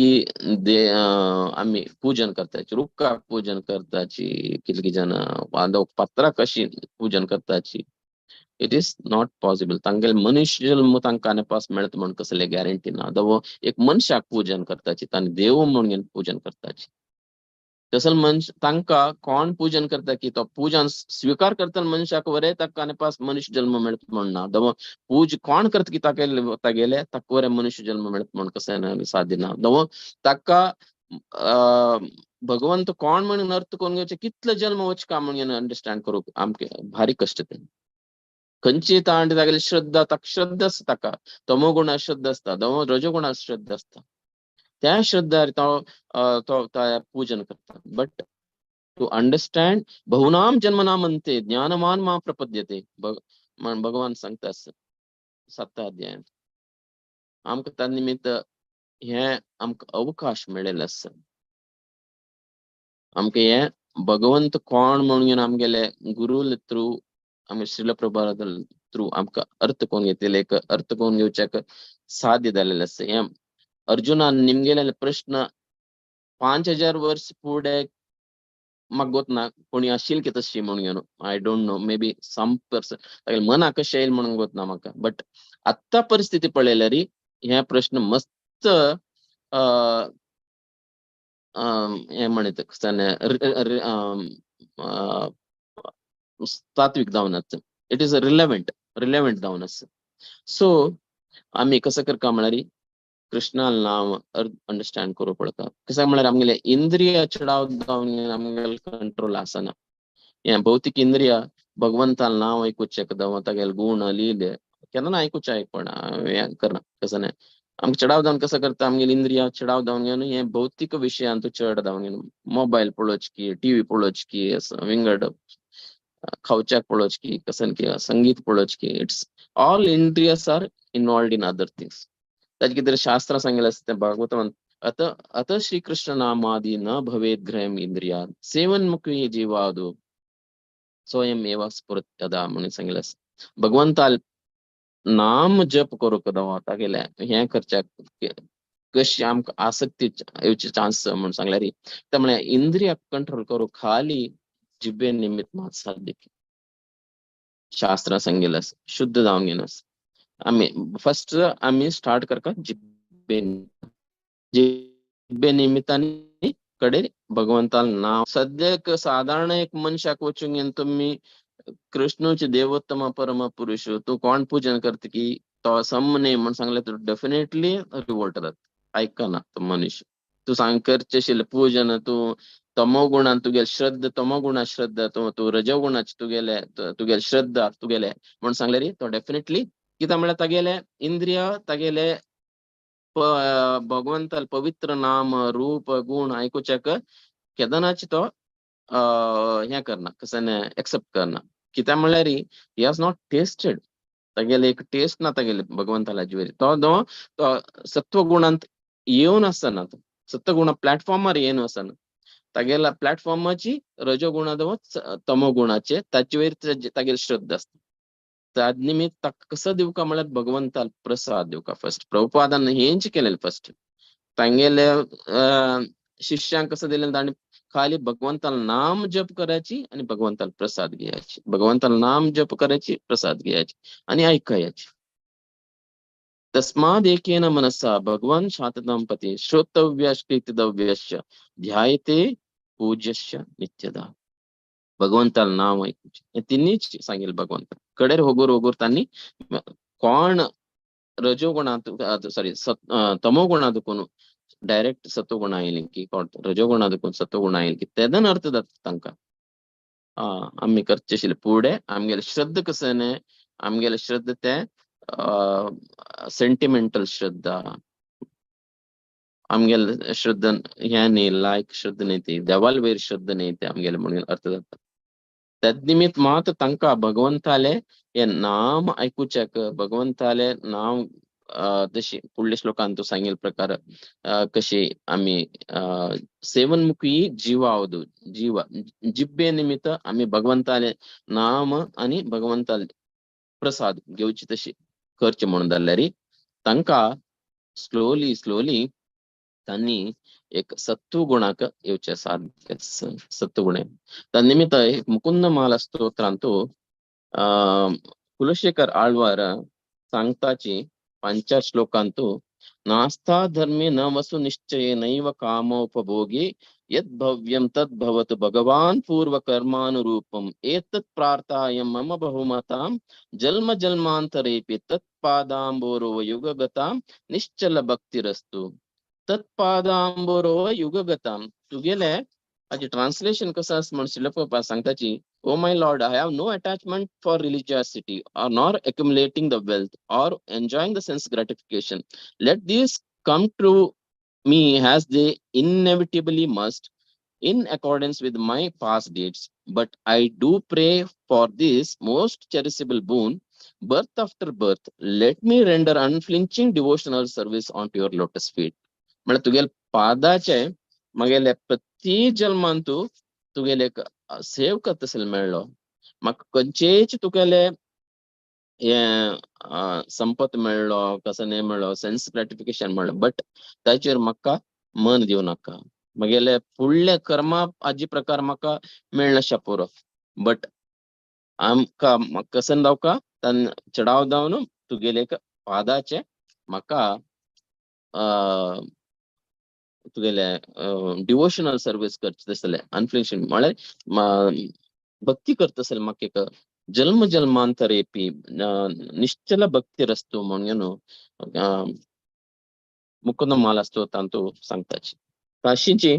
आम्ही पूजन करताची रुक्का पूजन करताची कितकी जन बांधव पत्रा कशी पूजन करताची इट इज नॉट पॉसिबल. तांगेल मनुष्य जन्म तांकां पास मेळत म्हण कसले गॅरंटी ना. दो एक मनशाक पूजन करताची तांणी देव म्हणून पूजन करताची तसल मनुष्य तांकां कोण पूजन करता की तो पूजन स्वीकार करता मनशाक वरे ताका पास मनुष्य जन्म मेळत म्हणना. दो पूज कोण करता की तागेले ताका वरे मनुष्य जन्म मेळत म्हण कसं साध्य ना. दो ताका भगवंत कोण म्हणून अर्थ करून घेवचे कितलो जन्म वचका म्हणून अंडरस्टँड करूक आमकां भारी कष्ट ते. खंयची तांड तागेली श्रद्धा ताका श्रद्धा आसता ताका तमोगुण श्रद्धा आसता दमो रजोगुण श्रद्धा आसता त्या श्रद्धार तो पूजन करता. बट टू अंडरस्टँड बहुनाम जन्मनामंते ज्ञानवान मा प्रपद्यते भगवान सांगता 7 अध्यायात आमकां त्या निमित्त हे आमकां अवकाश मेळिल्लो आसा. आमकां हे भगवंत कोण म्हणून आमगेले गुरु थ्रू आमी श्रील प्रभुपाद थ्रू आमकां अर्थ करून घेतलेले एक अर्थ करून घेवच्याक साध्य जालेलें आसा. हे अर्जुनान निमगेले प्रश्न 5000 वर्ष फुडें म्हाका गोतना कोणी आशिल्ली की तशी म्हणून I don't know maybe some person मना कशें येईल म्हणून गोतना म्हाका. बट आत्ता परिस्थिती पळयल्यार हे प्रश्न मस्त हे म्हणत तात्विक जावन आसा. इट इज रिलेव्हंट जावन आसा. सो आम्ही कसं करता म्हळ्यार कृष्णाल नाव अंडरस्टँड करू पडता. कसं म्हळ्यार आमगेले इंद्रिय चढाव जावन आमगेले कंट्रोल आसना. हे भौतिक इंद्रिय भगवंताल नाव ऐकूचे तागेले गुण लीले केन्ना ऐकूचे आयकपणा हे करना. कसं नाही आमकां चढाव जावन कसं करता आमगेली इंद्रिया चढाव जावन घेवन हे भौतिक विशयांत चड जावन घेवन मोबायल पळोवच की टीव्ही पळोवच की विंगड खावच्याक पळोवच की कसं की संगीत पळोवच की इट्स ऑल इंद्रियस are involved in other things. ताजे कितें शास्त्र सांगिल्लें आसता भागवतान अत श्रीकृष्ण नामादी न भवेत ग्रहम इंद्रिया सेवन्मुखी जीवादो स्वयं एव स्फुरत्यदा म्हणून सांगिल्लें आसा. भगवंताल नाम जप करूंक दावा तागेले हे करच्याक कशी आमकां आसक्ती येवची चान्स म्हणून सांगल्यार ते म्हळ्यार इंद्रिया कंट्रोल करूंक खाली जिबे निमित्त मात साध्य. शास्त्रां सांगिल्लें आसा शुद्ध जावन घेवन आमी फर्स्ट आमी स्टार्ट करता जिबे निमित्तानी कडेन भगवंताल नाव. सद्याक साधारण एक मनशाक वचून घेवन तुमी कृष्णूचे देवोत्तम परम पुरुष तू कोण पूजन करता की तो समने म्हणून सांगले तर डेफिनेटली रिवोल्ट जाता. ऐकना तो मनुष्य. तू सांग करचे आशिल्लें पूजन तू तमोगुणान तुगेले श्रद्धा तमोगुणा श्रद्धा तू रजोगुणाची तुगेले श्रद्धा तुगेले म्हणून सांगल्यार तो डेफिनेटली कित्याक म्हळ्यार तागेले इंद्रिय तागेले भगवंताल पवित्र नाम रूप गुण ऐकूच्याक केदनाची तो हे करना कसं एक्सेप्ट करना. कित्याक म्हळ्यार ही हॅज नॉट टेस्टेड तागेले एक टेस्ट ना तागेले भगवंताला जिवेरी तो सत्वगुणांत येवन आसना. सत्वगुण प्लॅटफॉर्मार येवन आसना. तागेला प्लॅटफॉर्माची रजोगुणा तमोगुणाचे ताचे वयर तागेली श्रद्धा आसता. त्या निमित्त ताका कसं दिवका म्हळ्यार भगवंताल प्रसाद दिवका. फर्स्ट प्रभुपादान हेंच केलेलें फर्स्ट तांगेले शिष्यांक कसं दिलें ताणी खाली भगवंताल नाम जप करायची आणि भगवंताल प्रसाद घ्यायची. भगवंताल नाम जप करायची प्रसाद घ्यायची आणि ऐकायची. तस्मादेकेन मनसा भगवान शाततांपती श्रोतव्यश्कितव्यश्च ध्यायते पूज्यश्च नित्यदा. भगवंताला नाव ऐकूचे हे तिन्हीच सांगेल भगवंत कडेर होगोर होगोर त्यांनी कोण रजोगुणात सॉरी तमोगुणादकून डायरेक्ट सत्वगुण आयली की कोण रजोगुणादकून सत्वगुण आयली की तेदन अर्थ जाता तांका आम्ही करचेशिल्ले फुडें आमगेले श्रद्ध कसं आमगेले श्रद्ध ते सेंटिमेंटल श्रद्धा आमगेले श्रद्ध ह्या न्ही लायक श्रद्ध न्ही ती देवाल वयर श्रद्ध न्ही ते आमगेले म्हणून अर्थ जाता तद्निमित्त मात तांकां भगवंताले हे नाम ऐकुच्याक भगवंताले नाम जशी फुडल्या श्लोकांत तूं सांगिल्ले प्रकार कशी आमी सेवनमुखी जीव आवदू जीव जिब्बे निमित्त आमी भगवंताले नाम आणि भगवंताले प्रसाद घेवची तशी करचे म्हणून जाल्यार तांकां स्लोली त्यांनी एक सत्वगुणाक येवचे साध्य सत्वगुणे तन्निमित्त मुकुंद माला स्तोत्रांतू कुलशेखर आಳ್वार सांगताची 5 श्लोकांतू नास्ता धर्मे न वसु निश्चये नैव कामोपभोगे यद् भव्यं तद् भवतु भगवान पूर्व कर्मानुरूपम एतत् प्रार्थाय मम बहुमतां जन्म जन्मांतरेपि तत्पादांबोरो युगगतां निश्चल भक्तिरस्तु तत्पादांबोरो युगगतां तुगेले हाचे ट्रान्सलेशन कसं आसा म्हण शिलप्रभुपाद सांगताची O my Lord, I have no attachment for religiosity or nor accumulating the wealth or enjoying the sense gratification. Let these come to me as they inevitably must in accordance with my past deeds. But I do pray for this most cherishable boon, birth after birth. Let me render unflinching devotional service onto your lotus feet. म्हणजे तुगेले पादाचे मगेले प्रति जन्मांतू तुगेले save करतसले मेळ्ळो म्हाका खंयचेच तुगेले संपत मेळ्ळो कसं नाही मेळ्ळो सेन्स ग्रॅटिफिकेशन मेळ्ळो बट ताचेर म्हाका मन दिवं नाका मगेले फुडले कर्मा हाजे प्रकार म्हाका मेळनाशा पुरो बट आमकां कसं जावका तान चडाव जावन तुगेले पादाचे म्हाका तुगेले डिवोशनल सर्विस करचे तसले अनफ्लिक्शन म्हळ्यार भक्ती करतसले म्हाका एक जन्म जन्मांतरेपी निश्चल भक्ती रस्तो म्हणून मुकुंद माला स्तोत्रांतू सांगताची काशीची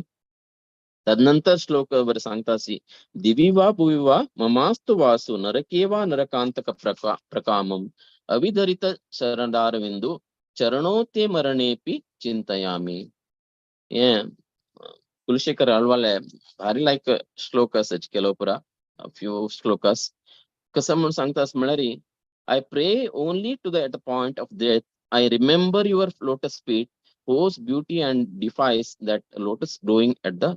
तदनंतर श्लोक वर सांगतासी दिवी वा भुवी वा ममास्तु वासु नरके वा नरकांतक प्रकामम अविधरित शरणारविंदु चरणो ते मरणेपि चिंतयामी ये कुलशेखर आಳ್वाले भारी लायक श्लोक सच केलो पुरा फ्यू श्लोकास कसं म्हणून सांगतास म्हळ्यार I pray only to the at the point of death I remember your lotus feet whose beauty and defies that lotus growing at the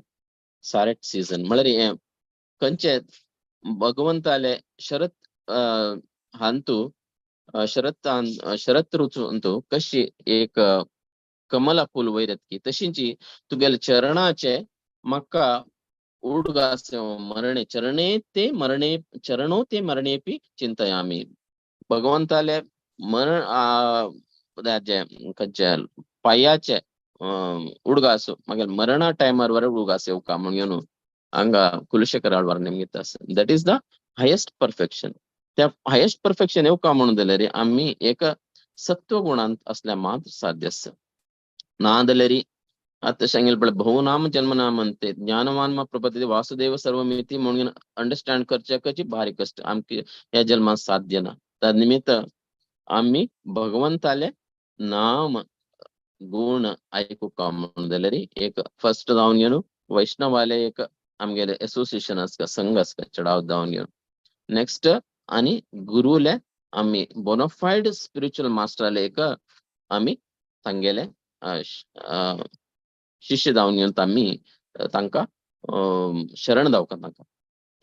saret season म्हळ्यार खंयचे भगवंताले शरत हांतू शरत ऋतू अंतू कशी एक कमला फूल वैरत की तशींची तुगेले चरणाचे म्हाका उडगास मरणे चरणो ते मरणेपी चिंतयामी भगवंताले मरण खंयचे पायाचे उडगास मागीर मरणा टायमार वर उडगास येवका म्हणून हांगा कुलशेखर आಳ್वार निमित्त आसा that is the highest perfection त्या हायेस्ट परफेक्शन येवका म्हणून जाल्यार आम्ही एक सत्वगुणांत असल्या मात्र साध्य आसा ना जाल्यार आता सांगेल पळय बहुनाम जन्मनाम अंते ज्ञानवान प्रपती वासुदेव सर्वमिती म्हणून अंडरस्टँड करचे भारी कष्ट आमके या जन्मात साध्य ना त्या निमित्त आम्ही भगवंताले नाम गुण ऐकूका म्हणून जाल्यार एक फर्स्ट जावन घेवन वैष्णवाले एक आमगेले एसोसिएशन आसता संघ आसता चडाव जावन घेवन नेक्स्ट आणि गुरुले आम्ही बोनाफाईड स्पिरिच्युअल मास्टरले एक आम्ही तांगेले शिष्य जावन घेवन आम्ही तांकां शरण जावका तांकां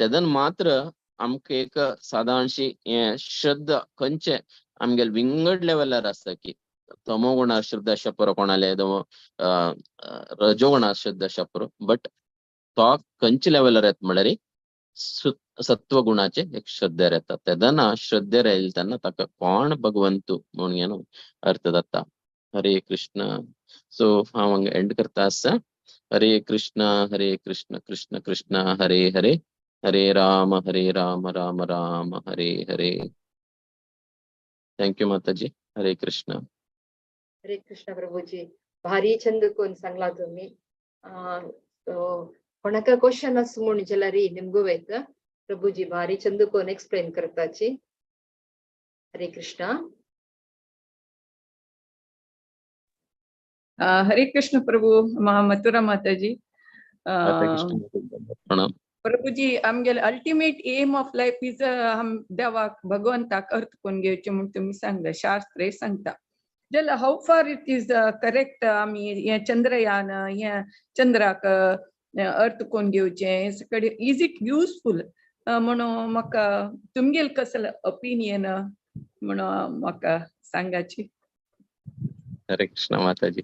तेदन मात्र आमकां एक सादारणशी हे श्रद्धा खंयचे आमगेले विंगड लेवलार आसता की तमोगुणार श्रद्धा आसा पुरो कोणाले रजोगुणार श्रद्धा आसा पुरो बट तो खंयचे लेवलार येता म्हळ्यार सत्वगुणाचे एक श्रद्धे रहता तेदना श्रद्धे राहील त्यांना ताका कोण भगवंतू म्हणून येनो अर्थ जाता. हरे कृष्ण. सो हांव एंड करता आसा. हरे कृष्ण कृष्ण कृष्ण हरे हरे, हरे राम राम राम हरे हरे. थँक्यू माताजी. हरे कृष्ण. हरे कृष्ण प्रभूजी. भारी चंद कोण सांगला तुम्ही. कोणाक क्वेश्चन आस म्हण जाल्यार निमगू वेत प्रभूजी भारी चंद कोण एक्सप्लेन करताची. हरे कृष्ण. हरे कृष्ण प्रभु. मथुरा माताजी. प्रणाम. प्रभुजी आमगेल ultimate aim of life is हम देवाक भगवंताक अर्थ कोण घेवचे म्हणून तुम्ही सांगला शास्त्रे सांगता. जाल्यार how far it is correct आमी हे चंद्रयान हे चंद्राक अर्थ कोण घेवचे कडे इज इट युजफुल म्हणून म्हाका तुमगेल कसले ओपिनियन म्हणून म्हाका सांगाची. हरे कृष्ण माताजी.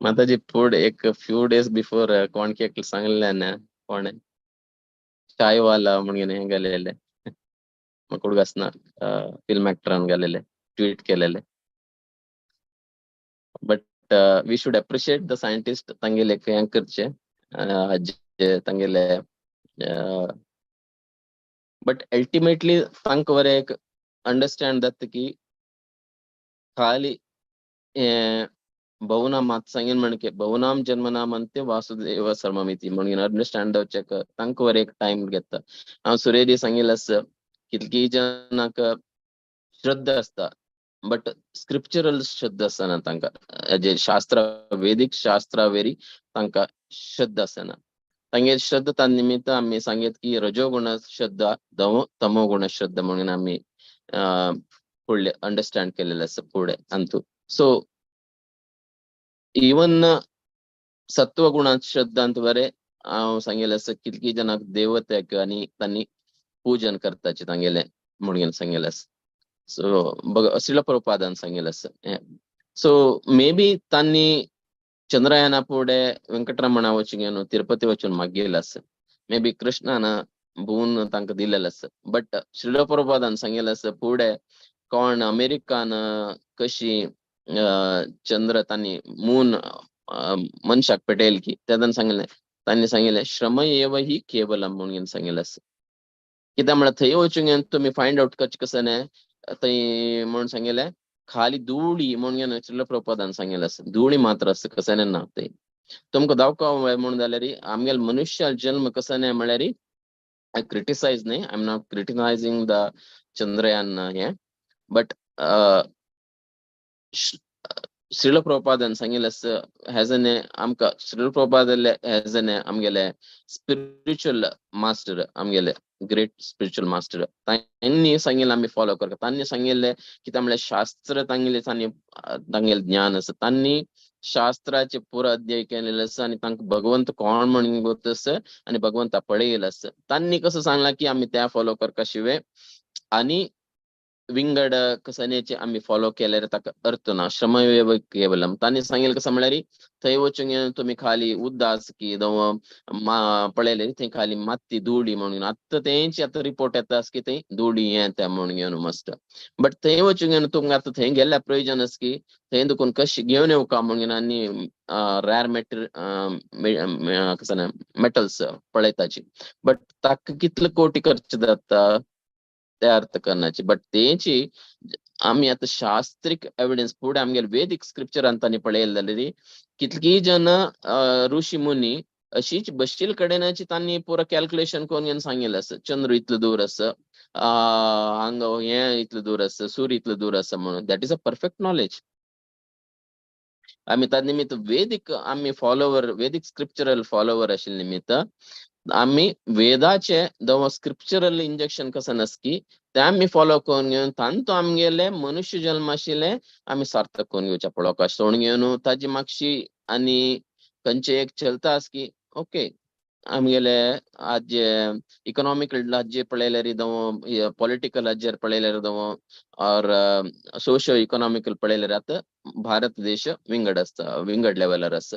माताजी फूड एक फ्यू डेज बिफोर कोण के सांगले ना कोण चाय वाला म्हणून हे गेलेले म्हाका उडगासना फिल्म एक्टरान गेलेले ट्वीट केलेले. But we should appreciate the scientist तांगेले हें करचे तांगेले बट अल्टिमेटली तांकां वरें एक अंडरस्टँड जाता की खाली बहुनाम मात सांगेन म्हणके बहुनाम जन्मनाम अंते वासुदेव सर्वमिती म्हणून अंडरस्टँड जावचेक तांकां वर एक टाइम घेता. हांव सुरेदी सांगिल्लें आसा कितकी जनाक श्रद्धा आसता बट स्क्रिप्चरल श्रद्धा आसना तांकां जे शास्त्र वेदीक शास्त्रा वेरी तांकां श्रद्धा आसना. तांगे श्रद्धा त्या निमित्त आमी सांगेत की रजोगुण श्रद्धा तमोगुण श्रद्धा म्हणून आमी फुडले अंडरस्टँड केलेले आसा फुडें अंतू. सो इवन सत्वगुणांत श्रद्धांत वरे हांव सांगेलें आसा कितकी जनाक देवतेक आनी तांणी पूजन करताचे तांगेलें म्हणून सांगेलें आसा. सो श्रील प्रभुपादान सांगेलें आसा. सो मे बी तांणी चंद्रयाना फुडें वेंकटरमणा वचूंक न्हू तिरुपती वचून मागयलें आसा. मे बी कृष्णान भोवन तांकां दिलेलें आसा. बट श्रील प्रभुपादान सांगेलें आसा फुडें कोण अमेरिकान कशी चंद्र तांणी मून मनशाक पेटयले की तेदान सांगलें तांणी सांगलें श्रम एव ही केवलम म्हणून सांगलें आसा. कित्याक म्हळ्यार थंय वचूंक तुमी फायंड आउट करचे कशें न्हय थंय म्हणून सांगलें खाली धुळी म्हणून श्रील प्रभुपादान सांगलें आसा. धुळी मात्र आसा कशें ना थंय तुमकां दावका म्हणून जाल्यार आमगेल मनुष्य जल्म कसो न्हय म्हळ्यार आय क्रिटिसायज न्हय I am not criticising the Chandrayaan हें बट श्रील प्रभुपादान सांगलें आसा हेज एन आमकां श्रील प्रभुपाद हेज एन आमगेले स्पिरिच्युअल मास्टर आमगेले ग्रेट स्पिरिच्युअल मास्टर तांणी सांगिल्लें आमी फॉलो करता. तांणी सांगिल्लें कित्याक म्हळ्यार शास्त्र तांगेलें ज्ञान आसा. तांणी शास्त्राचे पुरो अध्यय केलेले आसा आनी तांकां भगवंत कोण म्हणून गोत आसा आनी भगवंता पळयलें आसा. तांणी कसं सांगलां की आमी त्या फॉलो करता शिवाय आनी विंगड कसनेचे आमी फॉलो केल्यार ताका अर्थ ना. श्रममेव केवलम तांणी सांगिल्लें कसं म्हळ्यार थंय वचूंक तुमी खाली उदास की पळयलें थंय खाली माती धुळी म्हणून आतां तेंची आतां रिपोर्ट येता की थंय धुळी हें तें म्हणून मस्ट. बट थंय वचूंक तुमकां आतां थंय गेल्यार प्रयोजन आसा की थंय देखून कशी घेवन येवका म्हणून आनी रॅर मेटल्स पळयताची. बट ताका कितले कोटी खर्च जाता ते अर्थ करण्याची. बट तेची आमी आतां शास्त्रीक एविडन्स फुडें आमगेले वेदीक स्क्रिप्चरान तांणी पळयलें जाल्यार कितकी जन ऋषी मुनी अशीच बशील कडेनाची तांणी पुरो कॅल्क्युलेशन करून सांगिल्लें आसा. चंद्र इतलो दूर आसा हांगा हें इतलो दूर आसा सूर्य इतलो दूर आसा म्हणून. That is a perfect knowledge. आमी त्या निमित्त वेदीक आमी फॉलोवर वेदीक स्क्रिप्चरल फॉलोवर आशिल्ले निमित्त आमी वेदाचे स्क्रिप्चरल इंजेक्शन कसं नस की ते आमी फॉलो करून घेवन तांतो आमगेले मनुष्य जल्म आशिल्ले आमी सार्थक करून घेवचे पळोवका सोडून घेवन ताजी मागशी आनी खंयचे एक चलता आस की ओके आमगेले आज जे इकॉनॉमिकल जे पळयल्यार इदव पॉलिटिकल हाजेर पळयल्यार इदव और सोशियो इकॉनॉमिकल पळयल्यार आतां भारत देश विंगड आसता, विंगड लेवलार आसा.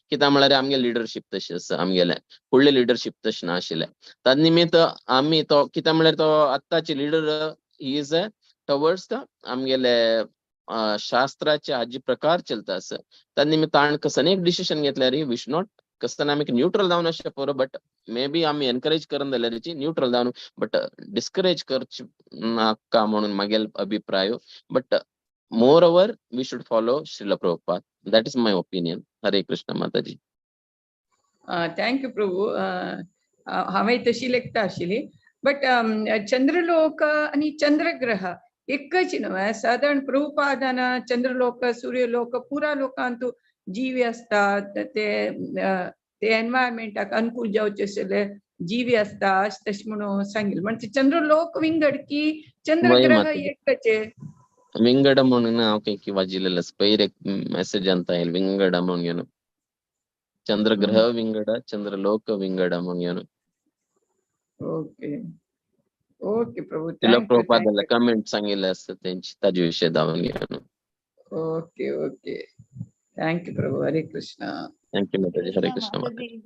कित्याक म्हळ्यार आमगे लिडरशीप तशी आसा, आमगेले फुडले लिडरशीप तशें नाशिल्ले. ताजे निमित्त आमी तो कित्याक म्हळ्यार तो आत्ताचे leader he is towards the आमगेले शास्त्राचे हाजे प्रकार चलता आसा. ताजे निमित्त ताण कसं एक डिसिशन घेतल्यार वी शुड नॉट कसं आमी न्यूट्रल जावन अशें पळय, बट मे बी आमी एनकरेज करून जाल्यार न्यूट्रल जावन बट डिस्करेज करचे नाका म्हणून मागेल अभिप्राय. But moreover we should follow Srila Prabhupada. That is my opinion. Hare Krishna Mataji. Thank you Prabhu. हांवें तशी लेखता आशिल्ली. बट चंद्रलोक आणि चंद्रग्रह एकच न्हय. साधारण प्रभुपादान चंद्रलोक सूर्यलोक पुरा लोकांतू जीवी असतात, ते एनवायरमेंटाक अनुकूल जावचे आशिल्ले जीवी असता तशें म्हणून सांगिल्लें. म्हणजे चंद्रलोक विंगड की चंद्रग्रह एकचे विंगड म्हणून हांव खंय वाजिल्लें पयर एक मेसेज अंत येयलें विंगड म्हणून घेवन. चंद्रग्रह विंगड, चंद्रलोक विंगड म्हणून घेवन. ओके ओके प्रभू. तिला थँक्यू प्रभुपादाला कमेंट सांगिल्ले आसता तेंची ताजे विशय धांवन घेवन. Okay okay. थँक्यू प्रभू. हरे कृष्ण. थँक्यू माताजी. हरे कृष्ण माताजी.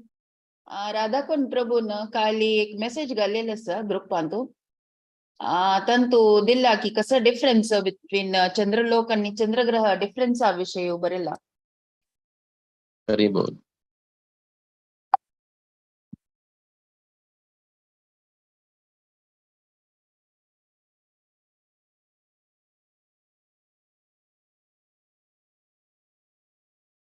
राधाकुंड प्रभून काली एक मेसेज घालेलं आसा ग्रुपांतू. तंतू दिला की कसं डिफरन्स बिटवीन चंद्रलोक आणि चंद्रग्रह डिफरन्सा विषयी बरेला. हरी बोल.